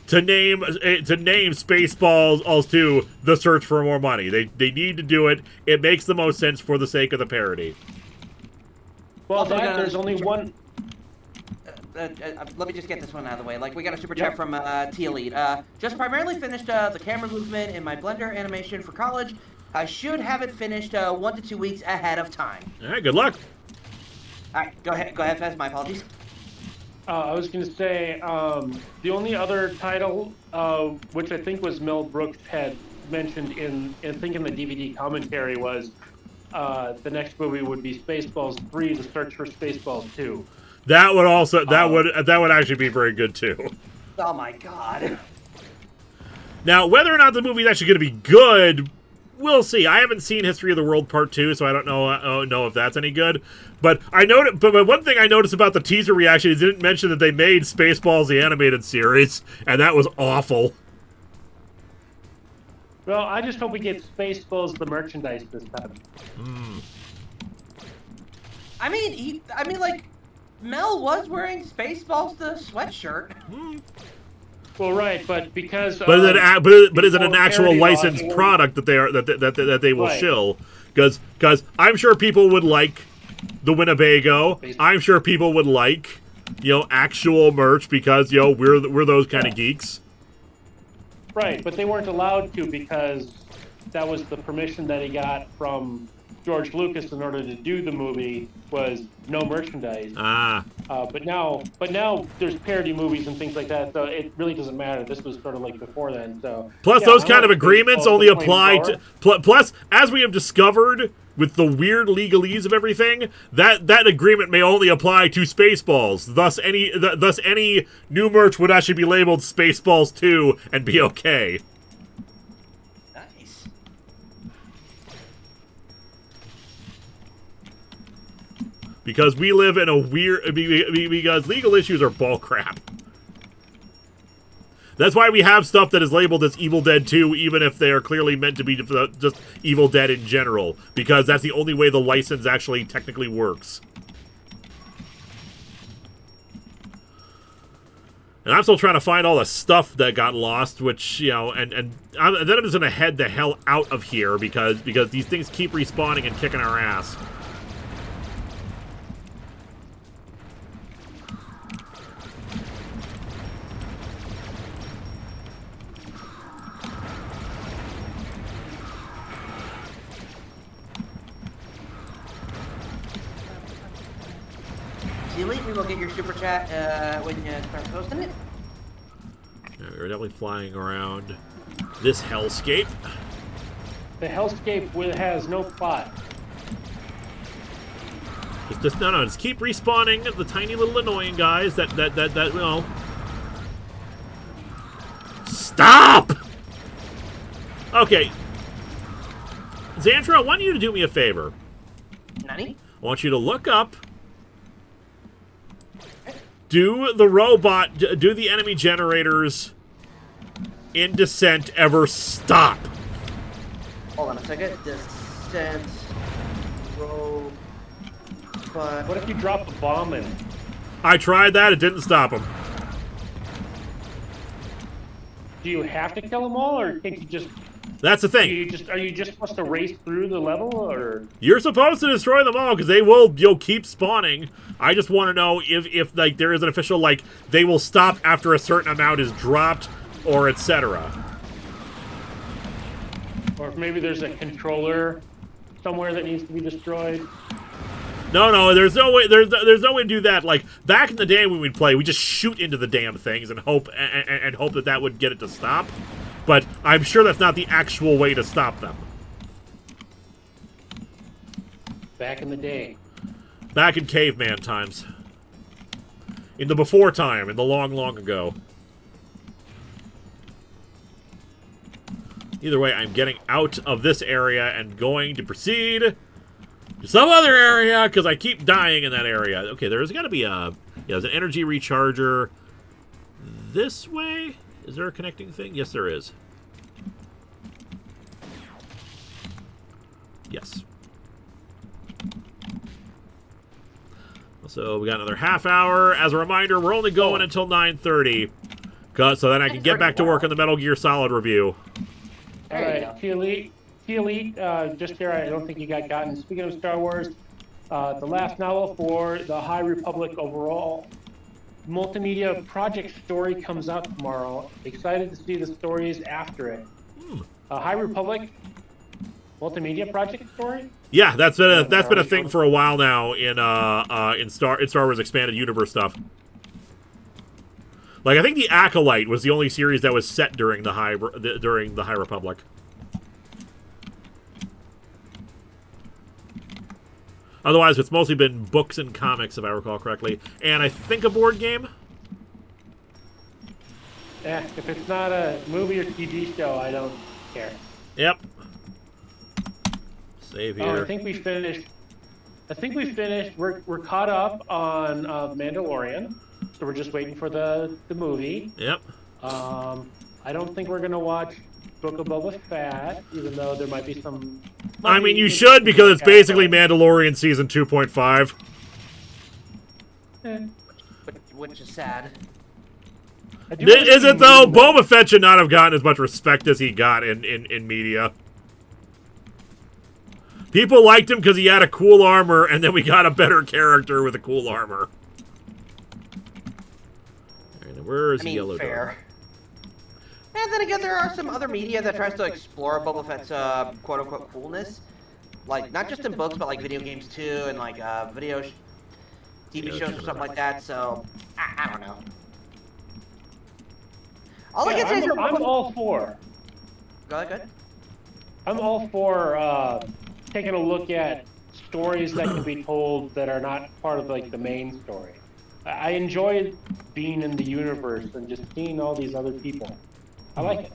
S1: to name Spaceballs 2 The Search for More Money. They need to do it. It makes the most sense for the sake of the parody.
S3: Well, there's only one.
S4: Let me just get this one out of the way. Like, we got a super chat from T Elite. Just primarily finished the camera movement in my Blender animation for college. I should have it finished 1 to 2 weeks ahead of time.
S1: All right, good luck.
S4: All right, go ahead, Fez. My apologies.
S3: I was going to say the only other title, which I think was Mel Brooks had mentioned in the DVD commentary, was the next movie would be Spaceballs 3: The Search for Spaceballs 2.
S1: That would also that would actually be very good too.
S4: Oh my god.
S1: Now, whether or not the movie is actually going to be good, we'll see. I haven't seen History of the World Part 2, so I don't know if that's any good. But but one thing I noticed about the teaser reaction is it didn't mention that they made Spaceballs the animated series, and that was awful.
S3: Well, I just hope we get Spaceballs the merchandise this time.
S4: I mean, like, Mel was wearing Spaceballs the sweatshirt.
S3: Well, right, but because
S1: but is it an actual licensed product that they will shill? Because I'm sure people would like the Winnebago. I'm sure people would like actual merch because we're those kind of geeks.
S3: Right, but they weren't allowed to because that was the permission that he got from George Lucas in order to do the movie, was no merchandise. But now there's parody movies and things like that, so it really doesn't matter. This was sort of like before then. So
S1: plus, those kind of agreements only apply to. Plus, as we have discovered with the weird legalese of everything, that agreement may only apply to Spaceballs. Thus, any new merch would actually be labeled Spaceballs 2 and be okay. Because we live in a weird... Because legal issues are bullcrap. That's why we have stuff that is labeled as Evil Dead 2, even if they are clearly meant to be just Evil Dead in general. Because that's the only way the license actually technically works. And I'm still trying to find all the stuff that got lost, which, and then I'm just going to head the hell out of here because these things keep respawning and kicking our ass.
S4: Elite, we will get your super chat when you start posting it.
S1: Yeah, we're definitely flying around this hellscape.
S3: The hellscape has no plot.
S1: Just keep respawning the tiny little annoying guys that you know. Stop! Okay. Xantra, I want you to do me a favor.
S4: Nani?
S1: I want you to look up. Do the enemy generators in Descent ever stop?
S4: Hold on a second. Descent. But
S3: What if you drop a bomb in?
S1: I tried that, it didn't stop them.
S3: Do you have to kill them all, or can you just?
S1: That's the thing.
S3: Are you just supposed to race through the level, or?
S1: You're supposed to destroy them all because you'll keep spawning. I just want to know if like there is an official like they will stop after a certain amount is dropped or etc.
S3: Or if maybe there's a controller somewhere that needs to be destroyed.
S1: No, there's no way. There's no way to do that. Like back in the day when we'd play, we just shoot into the damn things and hope that would get it to stop. But I'm sure that's not the actual way to stop them.
S3: Back in the day.
S1: Back in caveman times. In the before time, in the long, long ago. Either way, I'm getting out of this area and going to proceed to some other area because I keep dying in that area. Okay, there's got to be there's an energy recharger this way. Is there a connecting thing? Yes, there is. Yes. So we got another half hour. As a reminder, we're only going until 9:30, so then I can get back to work on the Metal Gear Solid review.
S3: All right, T Elite, just here. I don't think you got gotten. Speaking of Star Wars, the last novel for the High Republic overall multimedia project story comes out tomorrow. Excited to see the stories after it. High Republic multimedia project story.
S1: Yeah, that's been a thing for a while now in Star Wars Expanded Universe stuff. Like I think the Acolyte was the only series that was set during the High Republic. Otherwise, it's mostly been books and comics, if I recall correctly, and I think a board game.
S3: Yeah, if it's not a movie or TV show, I don't care.
S1: Yep. Save here.
S3: Oh, I think we finished. We're caught up on Mandalorian, so we're just waiting for the movie.
S1: Yep.
S3: I don't think we're gonna watch Book of Boba Fett, even though there might be some.
S1: I mean, you should because it's basically Mandalorian season 2.5.
S4: Which is sad.
S1: Is it though? Boba Fett should not have gotten as much respect as he got in media. People liked him because he had a cool armor, and then we got a better character with a cool armor. And where is Yellow Dog?
S4: And then again, there are some other media that tries to explore Boba Fett's quote-unquote coolness. Like, not just in books, but like video games too, and like TV shows or something like that, so I don't know. All I can say is
S3: I'm all for.
S4: Go ahead.
S3: I'm all for taking a look at stories that can be told that are not part of like the main story. I enjoy being in the universe and just seeing all these other people. I like it.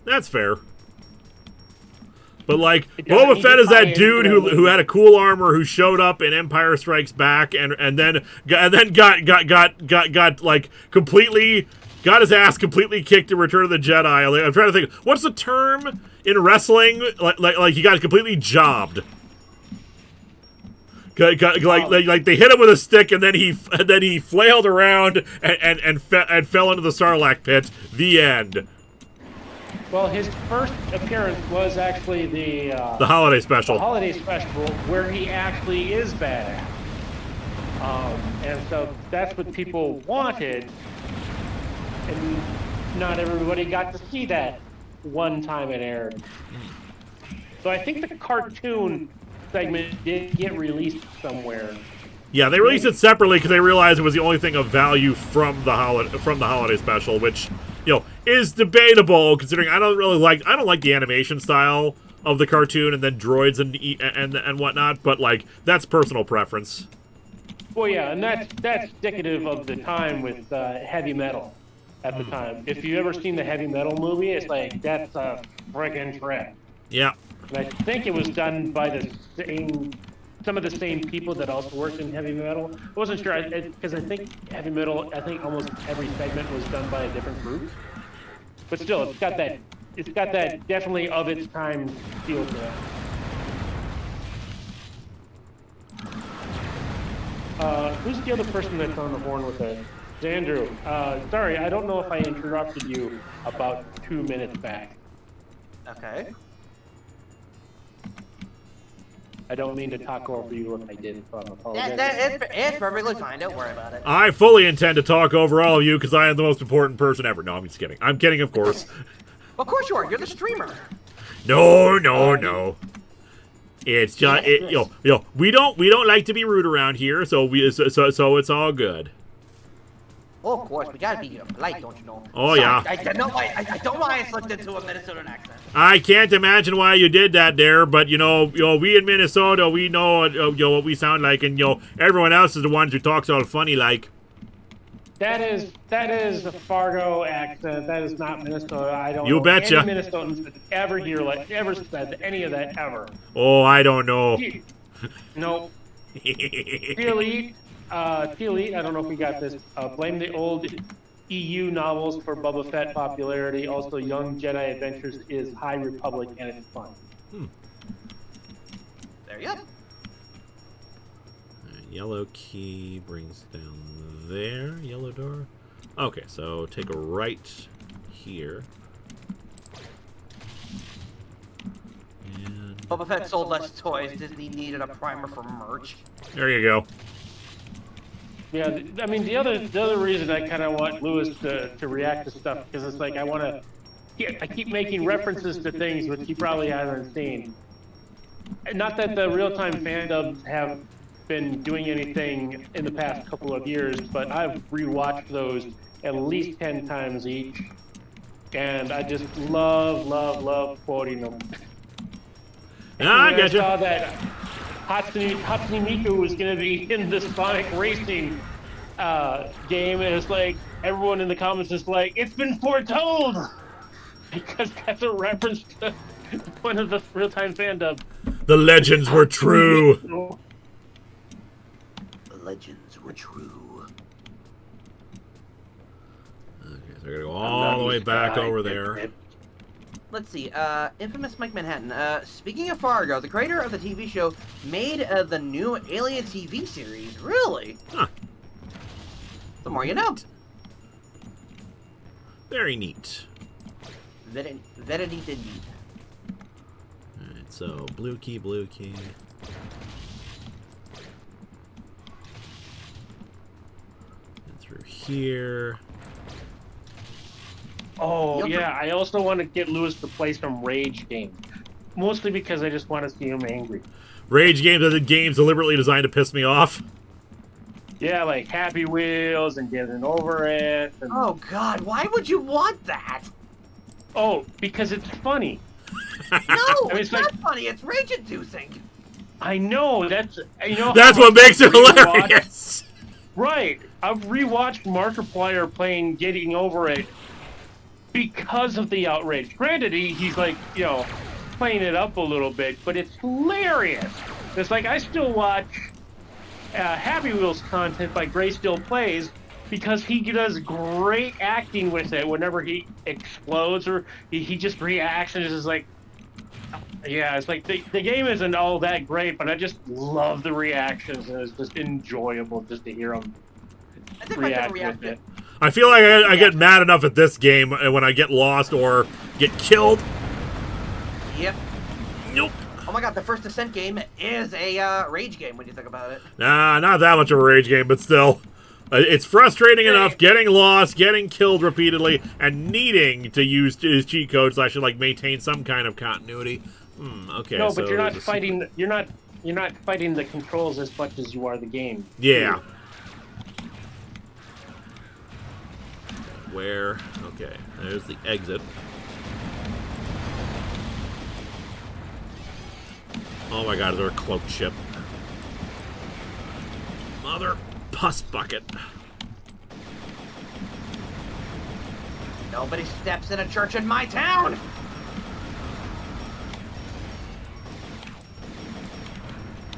S1: That's fair. But like Boba Fett is that dude who had a cool armor who showed up in Empire Strikes Back and then got like completely got his ass completely kicked in Return of the Jedi. I'm trying to think, what's the term in wrestling? Like he got completely jobbed. Like they hit him with a stick and then he flailed around and fell into the Sarlacc pit. The end.
S3: Well, his first appearance was actually the
S1: holiday special.
S3: The holiday special, where he actually is badass. And so that's what people wanted, and not everybody got to see that one time it aired. So I think the cartoon segment did get released somewhere.
S1: Yeah, they released it separately because they realized it was the only thing of value from the holiday special, which, you know, is debatable considering I don't like the animation style of the cartoon and then droids and whatnot, but like that's personal preference.
S3: Well, yeah, and that's indicative of the time with heavy metal at the time. If you've ever seen the heavy metal movie, it's like that's a friggin' trip.
S1: Yeah.
S3: And I think it was done by some of the same people that also worked in heavy metal. I wasn't sure because I think heavy metal. I think almost every segment was done by a different group. But still, it's got that definitely of its time feel to it. Who's the other person that's on the horn with us? Andrew. Sorry, I don't know if I interrupted you about 2 minutes back.
S4: Okay.
S3: I don't mean to talk over you if I did, so I'm apologizing.
S4: It's perfectly fine. Don't worry about it.
S1: I fully intend to talk over all of you because I am the most important person ever. No, I'm just kidding. I'm kidding, of course.
S4: Of course you are. You're the streamer.
S1: No. It's just we don't like to be rude around here, so it's all good.
S4: Oh, of course, we gotta be polite, don't you know?
S1: Oh,
S4: Sorry,
S1: yeah.
S4: I don't know why I slipped into a Minnesotan accent.
S1: I can't imagine why you did that there, but we in Minnesota, we know what we sound like, and everyone else is the ones who talks all funny like.
S3: That is a Fargo accent. That is not Minnesota. I don't.
S1: You
S3: know
S1: betcha.
S3: Any Minnesotans that ever said any of that ever.
S1: Oh, I don't know.
S3: No. Elite. I don't know if we got this. Blame the old EU novels for Boba Fett popularity. Also, Young Jedi Adventures is High Republic and it's fun.
S4: There you go.
S1: Yellow key brings down there. Yellow door. Okay, so take a right here. And
S4: Boba Fett sold less toys. Disney needed a primer for merch.
S1: there you go.
S3: Yeah, I mean the other reason I kind of want Lewis to react to stuff because it's like I keep making references to things which he probably hasn't seen. Not that the real-time fan dubs have been doing anything in the past couple of years, but I've rewatched those at least 10 times each, and I just love quoting them.
S1: I get you.
S3: saw that Hatsune Miku was going to be in the Sonic Racing game, and it's like everyone in the comments is like, "It's been foretold," because that's a reference to one of the real-time fan dubs.
S1: The legends were true.
S4: The legends were true.
S1: Okay, so we're gonna go all the way back over there.
S4: Let's see. Infamous Mike Manhattan. Speaking of Fargo, the creator of the TV show made the new Alien TV series. Really?
S1: Huh.
S4: The more you know.
S1: Very neat.
S4: Very neat indeed.
S1: Alright, so blue key. And through here.
S3: Oh, yeah, I also want to get Lewis to play some Rage games. Mostly because I just want to see him angry.
S1: Rage games are the games deliberately designed to piss me off.
S3: Yeah, like Happy Wheels and Getting Over It. And...
S4: Oh, God, why would you want that?
S3: Oh, because it's funny.
S4: No,
S3: I mean,
S4: it's not funny. It's rage-inducing.
S3: I know, that's
S1: what makes it hilarious.
S3: Right. I've rewatched Markiplier playing Getting Over It because of the outrage. Granted, he's like, playing it up a little bit, but it's hilarious. It's like I still watch Happy Wheels content by Gray Still Plays because he does great acting with it whenever he explodes or he just reacts and is just like, yeah, it's like the game isn't all that great, but I just love the reactions and it's just enjoyable just to hear him react with it.
S1: I feel like I get mad enough at this game when I get lost or get killed.
S4: Yep.
S1: Nope.
S4: Oh my God, the first Descent game is a rage game when you think about it.
S1: Nah, not that much of a rage game, but still. It's frustrating enough getting lost, getting killed repeatedly, and needing to use cheat codes so I should maintain some kind of continuity. Okay.
S3: No, but you're not fighting. You're not fighting the controls as much as you are the game.
S1: Yeah. Where? Okay, there's the exit. Oh my god, is there a cloaked ship? Mother pus bucket.
S4: Nobody steps in a church in my town!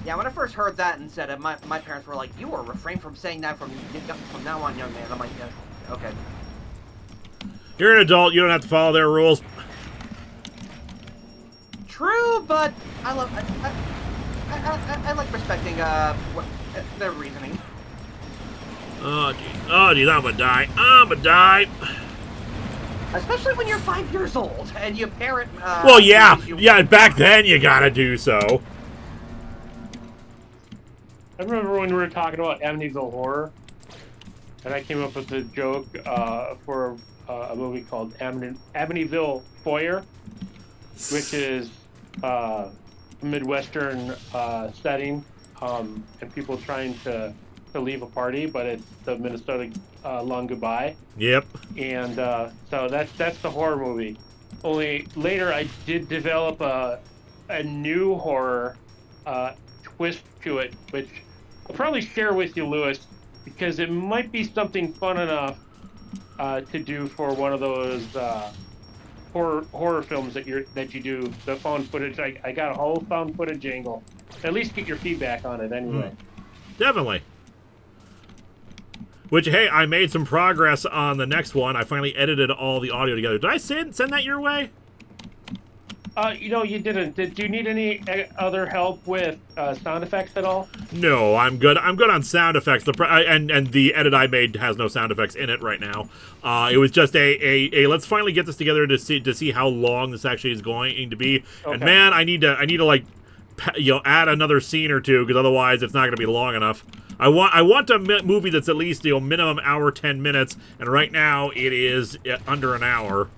S4: Yeah, when I first heard that and said it, my parents were like, "You will refrain from saying that from now on, young man." I'm like, yeah, okay.
S1: You're an adult, you don't have to follow their rules.
S4: True, but I like respecting their reasoning.
S1: Oh geez, I'm gonna die.
S4: Especially when you're 5 years old and your parent.
S1: Well, yeah, back then you gotta do so.
S3: I remember when we were talking about Amityville Horror, and I came up with a joke for a movie called Amityville Foyer, which is a Midwestern setting, and people trying to leave a party, but it's the Minnesota Long Goodbye.
S1: Yep.
S3: And so that's the horror movie. Only later I did develop a new horror twist to it, which I'll probably share with you, Lewis, because it might be something fun enough to do for one of those horror films that you do, the found footage. I got a whole found footage angle. At least get your feedback on it anyway.
S1: Definitely. Which, hey, I made some progress on the next one. I finally edited all the audio together. Did I send that your way?
S3: You didn't. Did you need any other help with sound effects at all?
S1: No, I'm good. I'm good on sound effects. And the edit I made has no sound effects in it right now. It was just a let's finally get this together to see how long this actually is going to be. Okay. And man, I need to like add another scene or two, because otherwise it's not going to be long enough. I want a movie that's at least minimum hour 10 minutes, and right now it is under an hour.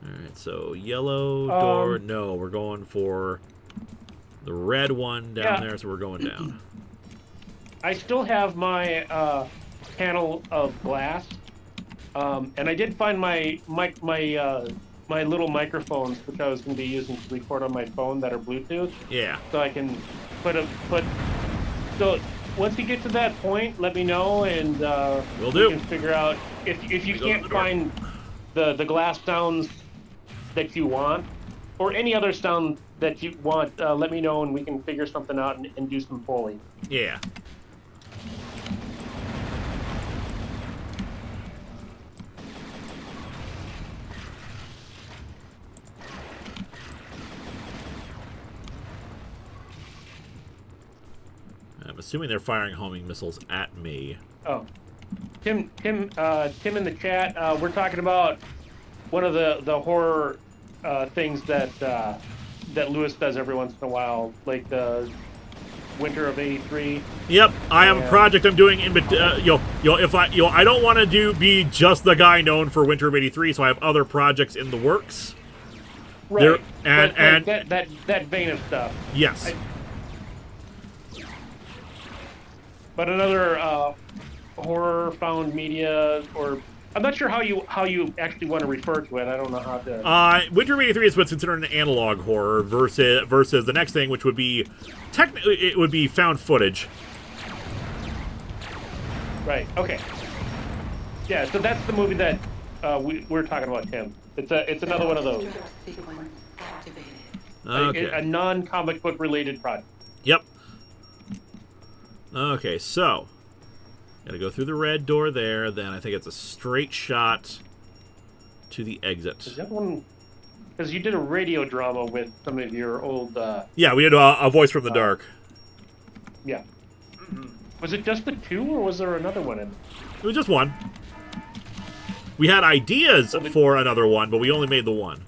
S1: All right, so yellow door. No, we're going for the red one down there, so we're going down.
S3: I still have my panel of glass, and I did find my little microphones, which I was going to be using to record on my phone, that are Bluetooth. Yeah. So I can So once you get to that point, let me know, and we can figure out if you can't find the glass sounds that you want, or any other sound that you want. Let me know, and we can figure something out and do some Foley.
S1: Yeah. I'm assuming they're firing homing missiles at me.
S3: Oh, Tim in the chat. We're talking about one of the horror things that Lewis does every once in a while, like the Winter of '83.
S1: Yep, I have a project I'm doing in I don't want to be just the guy known for Winter of '83, so I have other projects in the works.
S3: Right, and that vein of stuff.
S1: Yes.
S3: But another horror found media, or I'm not sure how you actually want to refer to it. I don't know how to.
S1: Winter of '83 is what's considered an analog horror versus the next thing, which would be technically it would be found footage.
S3: Right. Okay. Yeah. So that's the movie that we're talking about, Tim. It's another one of those.
S1: Okay.
S3: A non-comic book related project.
S1: Yep. Okay, so gotta go through the red door there. Then I think it's a straight shot to the exit.
S3: Is that one? Because you did a radio drama with some of your old.
S1: Yeah, we had a voice from the dark.
S3: Yeah. Was it just the two, or was there another one in?
S1: It was just one. We had ideas for another one, but we only made the one.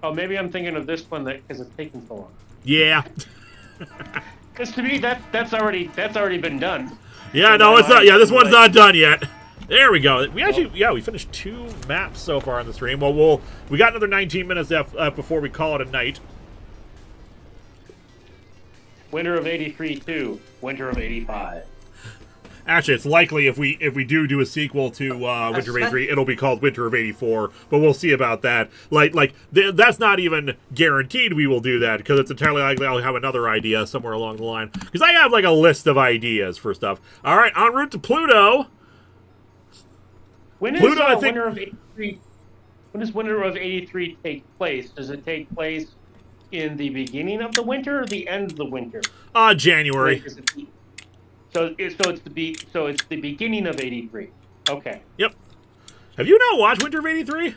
S3: Oh, maybe I'm thinking of this one because it's taking so long.
S1: Yeah.
S3: Because to me, that's already been done.
S1: Yeah, no, it's not. Yeah, this one's not done yet. There we go. We actually, we finished 2 maps so far on the stream. Well, we got another 19 minutes left before we call it a night.
S3: Winter of '83 to Winter of '85.
S1: Actually, it's likely if we do a sequel to Winter of '83, it'll be called Winter of '84. But we'll see about that. That's not even guaranteed we will do that, because it's entirely likely I'll have another idea somewhere along the line. Because I have like a list of ideas for stuff. All right, en route to Pluto.
S3: When is
S1: Pluto, I think...
S3: Winter of '83? When does Winter of '83 take place? Does it take place in the beginning of the winter or the end of the winter?
S1: January.
S3: So it's the beginning of '83. Okay.
S1: Yep. Have you not watched Winter of '83?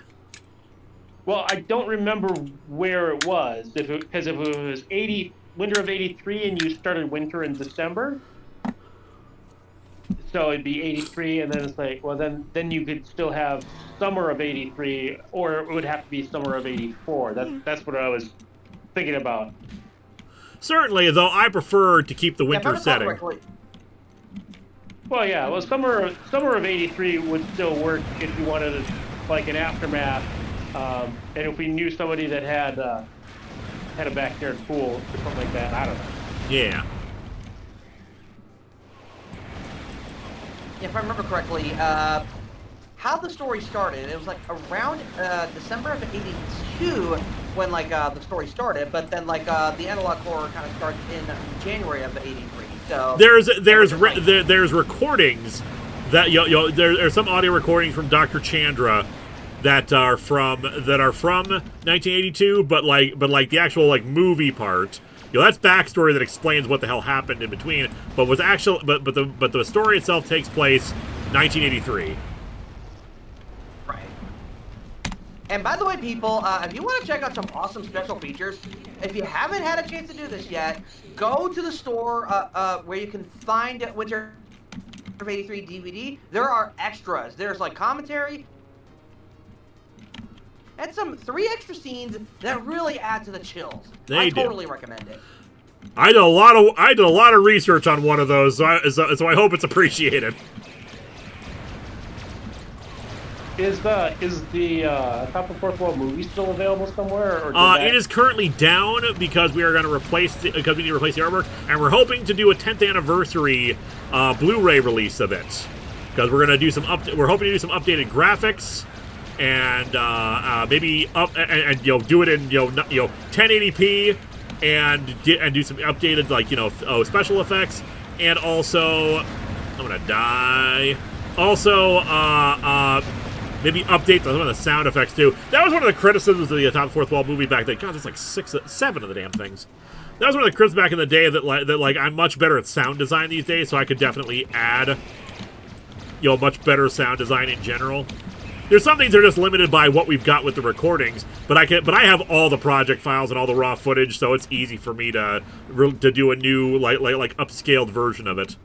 S3: Well, I don't remember where it was. Because if it was Winter of '83 and you started winter in December, so it'd be '83, and then it's like, well, then you could still have summer of '83, or it would have to be summer of '84. That's what I was thinking about.
S1: Certainly, though, I prefer to keep the winter setting.
S4: Correctly.
S3: Well, yeah. Well, summer of '83 would still work if you wanted like an aftermath, and if we knew somebody that had a backyard pool or something like that. I don't know.
S1: Yeah.
S4: If I remember correctly, how the story started, it was like around December of '82 when like the story started, but then like the analog horror kind of starts in January of '83. So
S1: there's recordings that there's some audio recordings from Dr. Chandra that are from 1982, but the actual like movie part. That's backstory that explains what the hell happened in between. But the story itself takes place 1983.
S4: Right. And by the way, people, if you want to check out some awesome special features, if you haven't had a chance to do this yet, go to the store where you can find Winter of '83 DVD. There are extras. There's like commentary and some 3 extra scenes that really add to the chills. I totally recommend it.
S1: I did a lot of research on one of those, so I hope it's appreciated.
S3: Is the Top of the Fourth Wall movie still available somewhere? Or
S1: it is currently down because we are going to replace the artwork, and we're hoping to do a 10th anniversary Blu-ray release of it, because we're going to do we're hoping to do some updated graphics. And maybe do it in 1080p and do some updated special effects, and also I'm gonna die. Also maybe update some of the sound effects too. That was one of the criticisms of the Top of the Fourth Wall movie back then. God, there's like 7 of the damn things. That was one of the criticisms back in the day that I'm much better at sound design these days, so I could definitely add much better sound design in general. There's some things that are just limited by what we've got with the recordings, but I have all the project files and all the raw footage, so it's easy for me to do a new like upscaled version of it.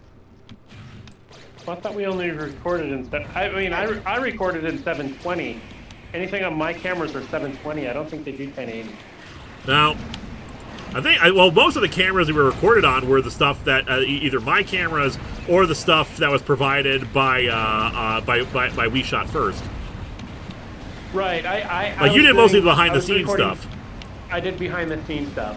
S3: Well, I thought we only recorded in. I recorded in 720. Anything on my cameras are 720. I don't think they do 1080.
S1: Now, I think most of the cameras we were recorded on were the stuff that either my cameras or the stuff that was provided by We Shot First.
S3: Right,
S1: you did mostly behind the scenes stuff.
S3: I did behind the scenes stuff,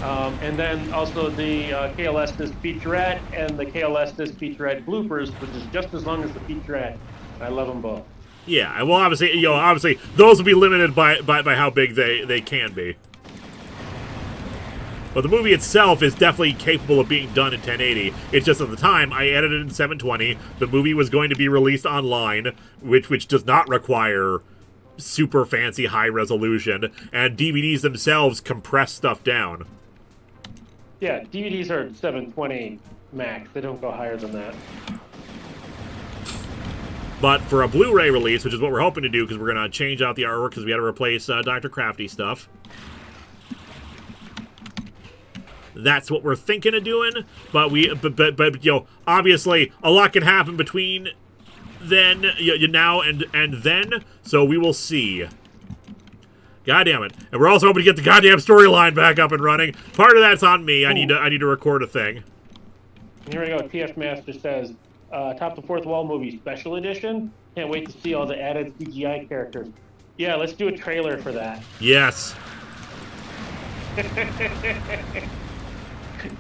S3: and then also the KLS Disc featurette and the KLS Disc featurette bloopers, which is just as long as the featurette. I love them both.
S1: Yeah, well, obviously those will be limited by how big they can be. But the movie itself is definitely capable of being done in 1080. It's just at the time I edited it in 720. The movie was going to be released online, which does not require super fancy high resolution, and DVDs themselves compress stuff down.
S3: Yeah, DVDs are 720 max. They don't go higher than that.
S1: But for a Blu-ray release, which is what we're hoping to do, because we're going to change out the artwork because we got to replace Dr. Crafty stuff. That's what we're thinking of doing, but obviously a lot can happen between then, now and then, so we will see. God damn it! And we're also hoping to get the goddamn storyline back up and running. Part of that's on me. I need to record a thing.
S3: Here we go. TF Master says, "Top of the Fourth Wall movie special edition. Can't wait to see all the added CGI characters." Yeah, let's do a trailer for that.
S1: Yes.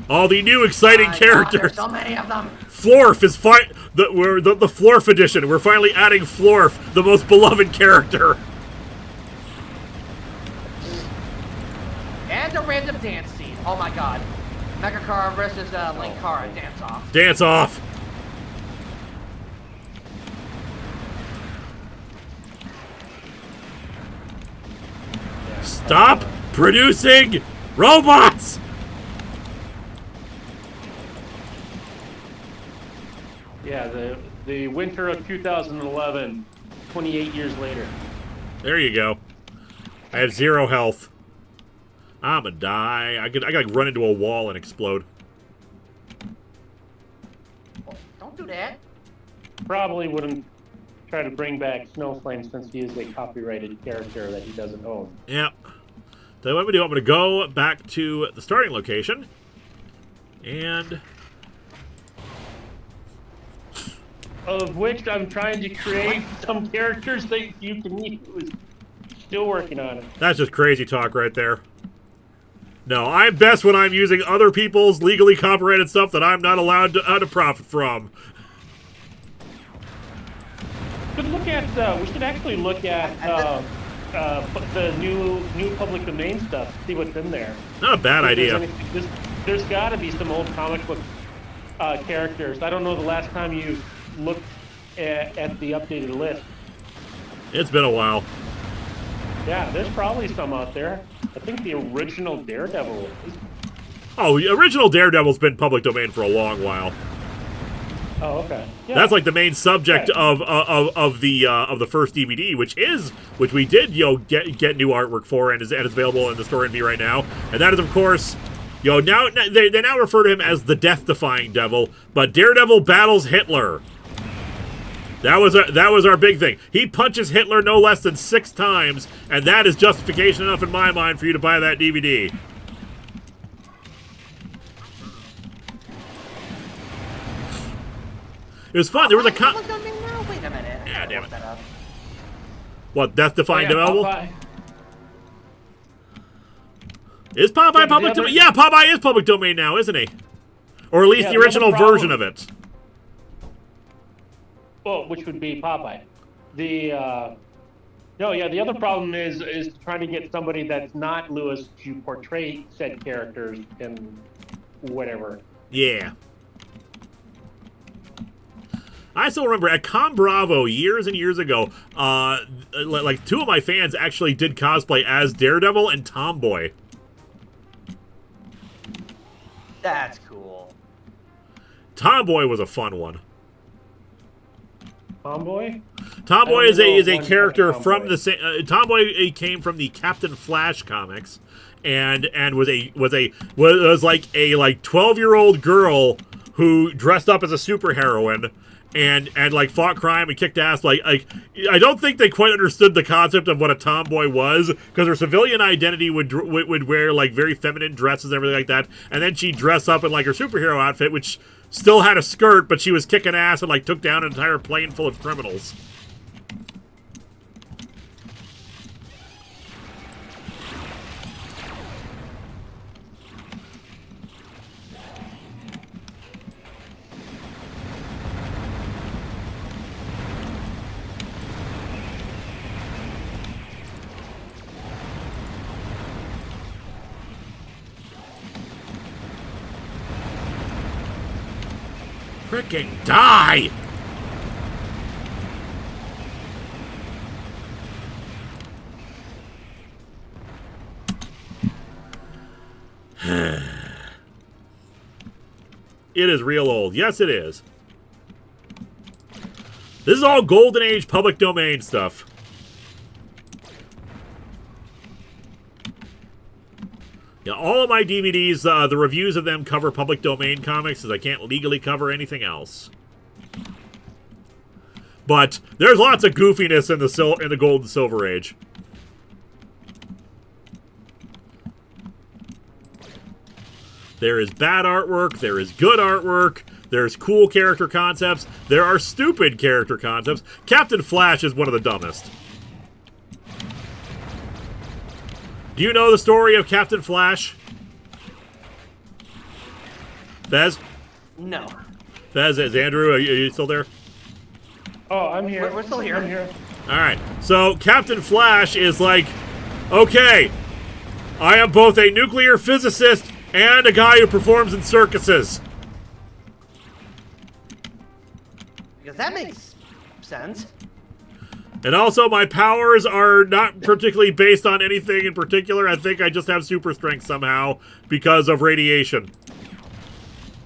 S1: All the new exciting
S4: My God,
S1: characters.
S4: there's so many of them.
S1: Florf is the Florf edition. We're finally adding Florf, the most beloved character.
S4: And a random dance scene. Oh my God. Mechacar versus Linkara dance off.
S1: Dance off. Stop producing robots!
S3: Yeah, the winter of 2011, 28 years later.
S1: There you go. I have 0 health. I'ma die. I gotta run into a wall and explode.
S4: Oh, don't do that.
S3: Probably wouldn't try to bring back Snowflame since he is a copyrighted character that he doesn't own.
S1: Yep. So what I'm gonna do, I'm gonna go back to the starting location. And...
S3: Of which I'm trying to create some characters that you can use. Still working on it.
S1: that's just crazy talk right there. No, I'm best when I'm using other people's legally copyrighted stuff that I'm not allowed to profit from.
S3: But look at, we should actually look at the new public domain stuff, see what's in there.
S1: Not a bad idea.
S3: There's got to be some old comic book characters. I don't know the last time you looked at the updated list.
S1: It's been a while.
S3: Yeah, there's probably some out there. I think the original Daredevil is.
S1: Oh, the original Daredevil's been public domain for a long while.
S3: Oh, okay. Yeah.
S1: That's like the main subject of the first DVD, which we did get new artwork for and is available in the store NV right now. And that is, of course, now they now refer to him as the death-defying devil, but Daredevil battles Hitler. That was our big thing. He punches Hitler no less than 6 times, and that is justification enough in my mind for you to buy that DVD. It was fun. There was a
S4: Wait a minute.
S1: Yeah, damn it.
S4: That up.
S1: What, death-defying devil?
S3: Popeye.
S1: Is Popeye
S3: Yeah,
S1: public domain? Yeah, Popeye is public domain now, isn't he? Or at least
S3: Yeah,
S1: the
S3: the
S1: original
S3: other problem-
S1: version of it.
S3: Well, which would be Popeye. The other problem is trying to get somebody that's not Lewis to portray said characters in whatever.
S1: Yeah. I still remember at Con Bravo years and years ago, like 2 of my fans actually did cosplay as Daredevil and Tomboy.
S4: That's cool.
S1: Tomboy was a fun one.
S3: Tomboy?
S1: Tomboy
S3: I
S1: is
S3: don't know
S1: a
S3: one
S1: character
S3: Tomboy.
S1: from the same. Tomboy came from the Captain Flash comics, and was like a 12-year-old girl who dressed up as a superheroine. And like fought crime and kicked ass. Like I don't think they quite understood the concept of what a tomboy was, because her civilian identity would wear like very feminine dresses and everything like that, and then she'd dress up in like her superhero outfit, which still had a skirt, but she was kicking ass and like took down an entire plane full of criminals. Frickin' die! It is real old. Yes, it is. This is all Golden Age public domain stuff. Yeah, all of my DVDs, the reviews of them cover public domain comics, as I can't legally cover anything else. But there's lots of goofiness in the Gold and Silver Age. There is bad artwork, there is good artwork, there's cool character concepts, there are stupid character concepts. Captain Flash is one of the dumbest. Do you know the story of Captain Flash? Fez?
S4: No.
S1: Fez, is Andrew, are you still there?
S3: Oh, I'm here.
S4: We're still here.
S3: I'm here.
S1: All right. So Captain Flash is like, okay, I am both a nuclear physicist and a guy who performs in circuses.
S4: Because that makes sense.
S1: And also, my powers are not particularly based on anything in particular. I think I just have super strength somehow because of radiation.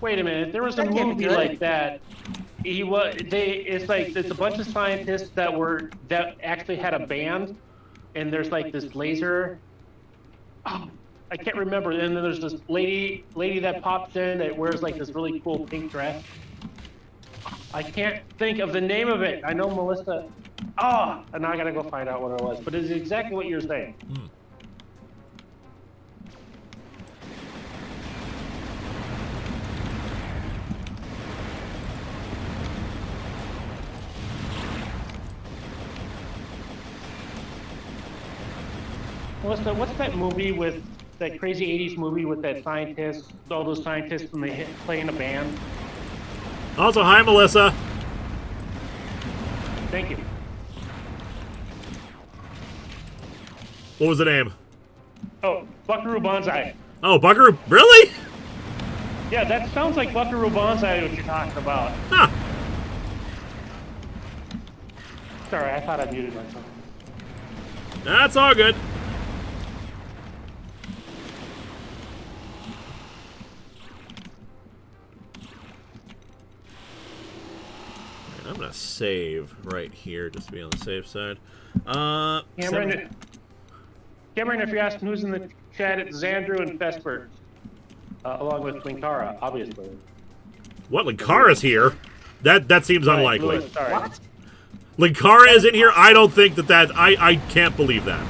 S3: Wait a minute. There was a
S4: That can't be
S3: movie
S4: good.
S3: like that. It's like there's a bunch of scientists that actually had a band, and there's like this laser. Oh, I can't remember. And then there's this lady that pops in that wears like this really cool pink dress. I can't think of the name of it. I know Melissa. Oh, and now I gotta go find out what it was. But it's exactly what you're saying. Melissa, what's that movie with that crazy '80s movie with that scientist, all those scientists, and they play in a band?
S1: Also, hi, Melissa.
S3: Thank you.
S1: What was the name?
S3: Oh, Buckaroo Banzai.
S1: Oh, Buckaroo. Really?
S3: Yeah, that sounds like Buckaroo Banzai, what you're talking about.
S1: Huh.
S3: Sorry, I thought I muted myself.
S1: That's all good. I'm gonna save right here just to be on the safe side.
S3: Cameron, if you're asking who's in the chat, it's Xandru and Vesper, along with Linkara, obviously.
S1: What? Linkara's here? That seems unlikely.
S3: Louis, sorry.
S4: What?
S1: Linkara is in here? I don't think that I can't believe that.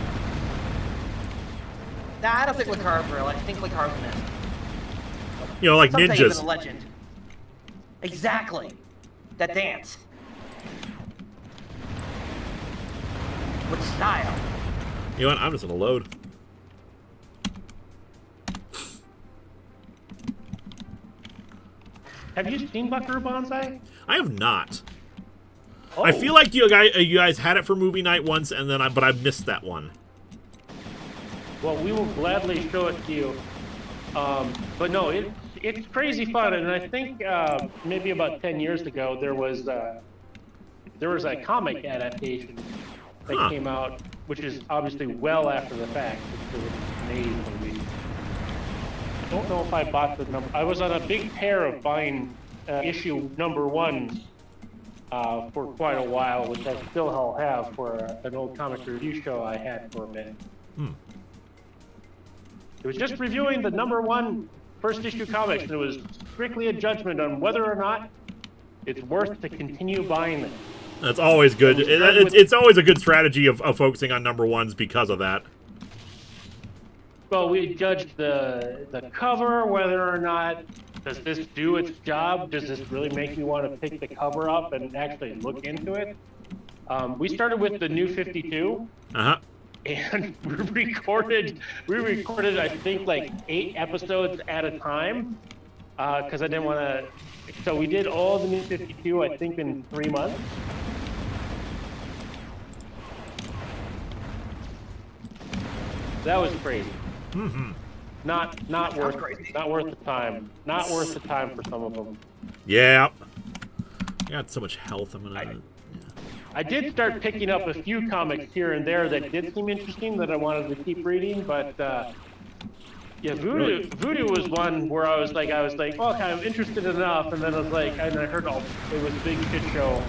S4: Nah, I don't think Linkara's real. I think Linkara's a myth.
S1: You know, like
S4: Some say even a
S1: ninjas.
S4: legend. Exactly. That dance. With style.
S1: You know what? I'm just gonna load.
S3: Have you seen Buckaroo Banzai?
S1: I have not.
S3: Oh.
S1: I feel like you guys had it for movie night once, and then but I missed that one.
S3: Well, we will gladly show it to you. But no, it's crazy fun, and I think maybe about 10 years ago there was a comic adaptation that came out, which is obviously well after the fact. It was an 80s movie. I don't know if I bought the number. I was on a big tear of buying issue number ones for quite a while, which I still have for an old comic review show I had for a bit. It was just reviewing the number one first issue comics, and it was strictly a judgment on whether or not it's worth to continue buying them.
S1: That's always good. It's always a good strategy of focusing on number ones because of that.
S3: Well, we judged the cover, whether or not does this do its job? Does this really make you want to pick the cover up and actually look into it? We started with the New 52.
S1: Uh-huh.
S3: And we recorded, I think, like 8 episodes at a time, because I didn't want to. So we did all the New 52, I think, in 3 months. That was crazy.
S1: Mm-hmm.
S3: Not worth
S4: crazy.
S3: not worth the time. Not worth the time for some of them.
S1: Yeah. I got so much health.
S3: I did start picking up a few comics here and there that did seem interesting that I wanted to keep reading, but yeah, Voodoo was one where I was like, well, kind of interested enough, and then I was like, and I heard it was a big shit show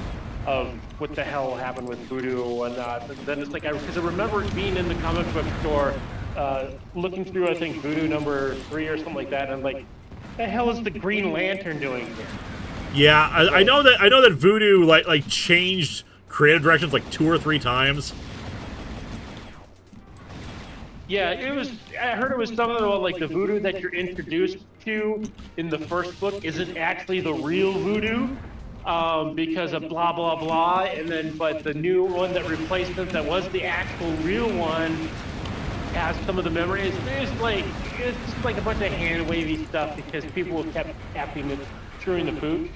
S3: of what the hell happened with Voodoo and whatnot. And then it's like, because I remember being in the comic book store, looking through, I think, Voodoo number 3 or something like that, and I'm like, the hell is the Green Lantern doing here?
S1: Yeah, I know that Voodoo like changed creative directions like 2 or 3 times.
S3: Yeah, I heard it was something about like the Voodoo that you're introduced to in the first book isn't actually the real Voodoo, because of blah blah blah, and then but the new one that replaced it that was the actual real one has some of the memories. It's just like a bunch of hand wavy stuff because people kept tapping it through the pooch.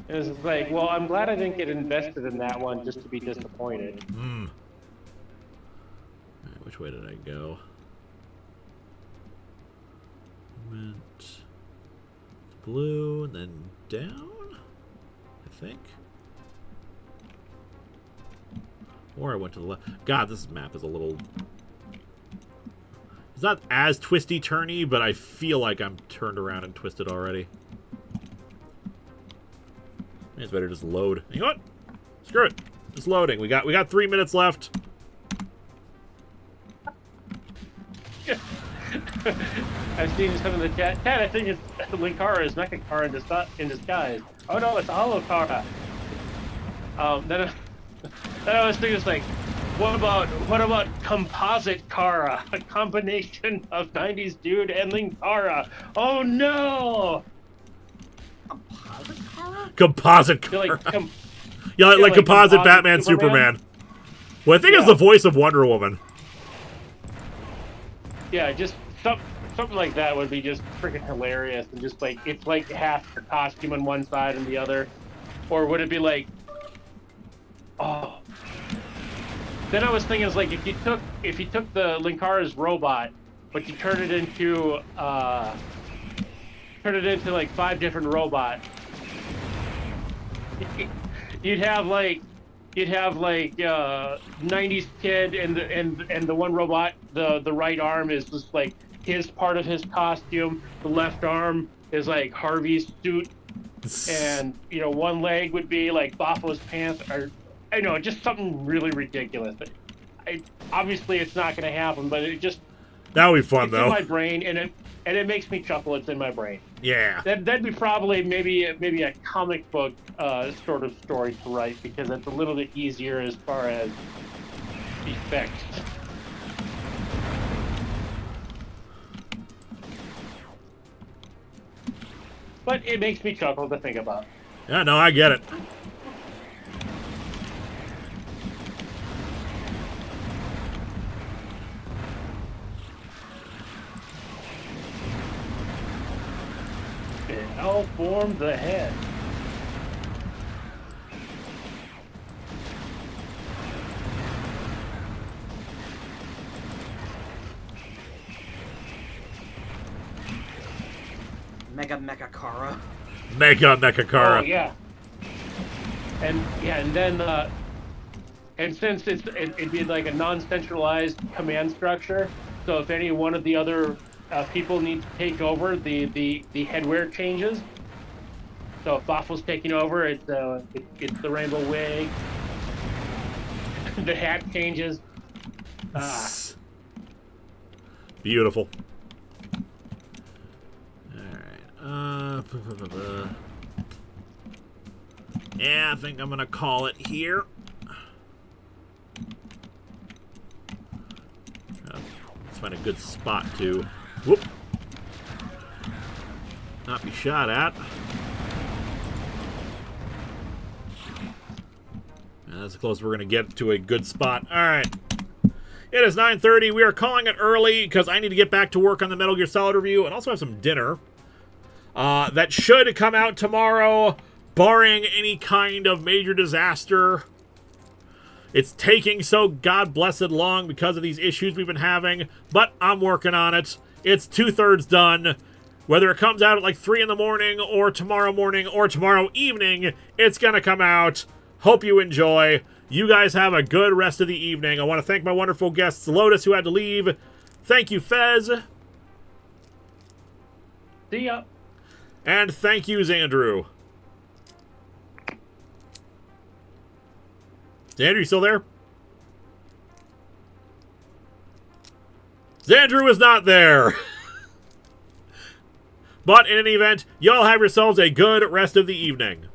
S3: And it's just like, well, I'm glad I didn't get invested in that one just to be disappointed.
S1: Right, which way did I go? Went blue and then down, I think. Or I went to the left. God, this map is a little... It's not as twisty-turny, but I feel like I'm turned around and twisted already. Maybe it's better just load. You know what? Screw it. Just loading. We got 3 minutes left.
S3: I've seen some of the chat. I think it's Linkara is Mecha in disguise. Oh no, it's a Hollow Kara. Then I was thinking, it's like, what about Composite Kara? A combination of 90s dude and Linkara. Oh no!
S4: Composite Kara?
S1: Composite
S3: You're
S1: Kara.
S3: like,
S1: Yeah, like composite
S3: composite
S1: Batman, Superman. Well, I think it's
S3: Yeah.
S1: the voice of Wonder Woman.
S3: yeah, just something like that would be just freaking hilarious, and just like it's like half the costume on one side and the other, or would it be like, oh? Then I was thinking, it's like if you took the Linkara's robot, but you turn it into like 5 different robots, you'd have like 90s kid and the one robot, the right arm is just like his part of his costume, the left arm is like Harvey's suit, and one leg would be like Baffo's pants, or I know, just something really ridiculous. Obviously it's not going to happen, but it just
S1: That would be fun,
S3: it's
S1: though.
S3: in my brain, and it makes me chuckle. It's in my brain.
S1: Yeah.
S3: That'd be probably maybe a comic book sort of story to write, because it's a little bit easier as far as effects. But it makes me chuckle to think about.
S1: Yeah, no, I get it.
S3: I'll form the head.
S4: Mecha Kara.
S1: Mega Mechakara.
S3: Oh yeah. And then and since it'd be like a non-centralized command structure, so if any one of the other people need to take over, the headwear changes. So if Baffo's taking over, it's the rainbow wig. The hat changes.
S1: Beautiful. Alright. Yeah, I think I'm going to call it here. Let's find a good spot to... Whoop. Not be shot at. That's as close as we're going to get to a good spot. Alright. It is 9:30. We are calling it early because I need to get back to work on the Metal Gear Solid review and also have some dinner. That should come out tomorrow, barring any kind of major disaster. It's taking so god blessed long because of these issues we've been having, but I'm working on it. It's 2/3 done. Whether it comes out at like 3 in the morning or tomorrow evening, it's going to come out. Hope you enjoy. You guys have a good rest of the evening. I want to thank my wonderful guests, Lotus, who had to leave. Thank you, Fez.
S3: See ya.
S1: And thank you, Xandru. Xandru, you still there? Xandru is not there. But in any event, y'all have yourselves a good rest of the evening.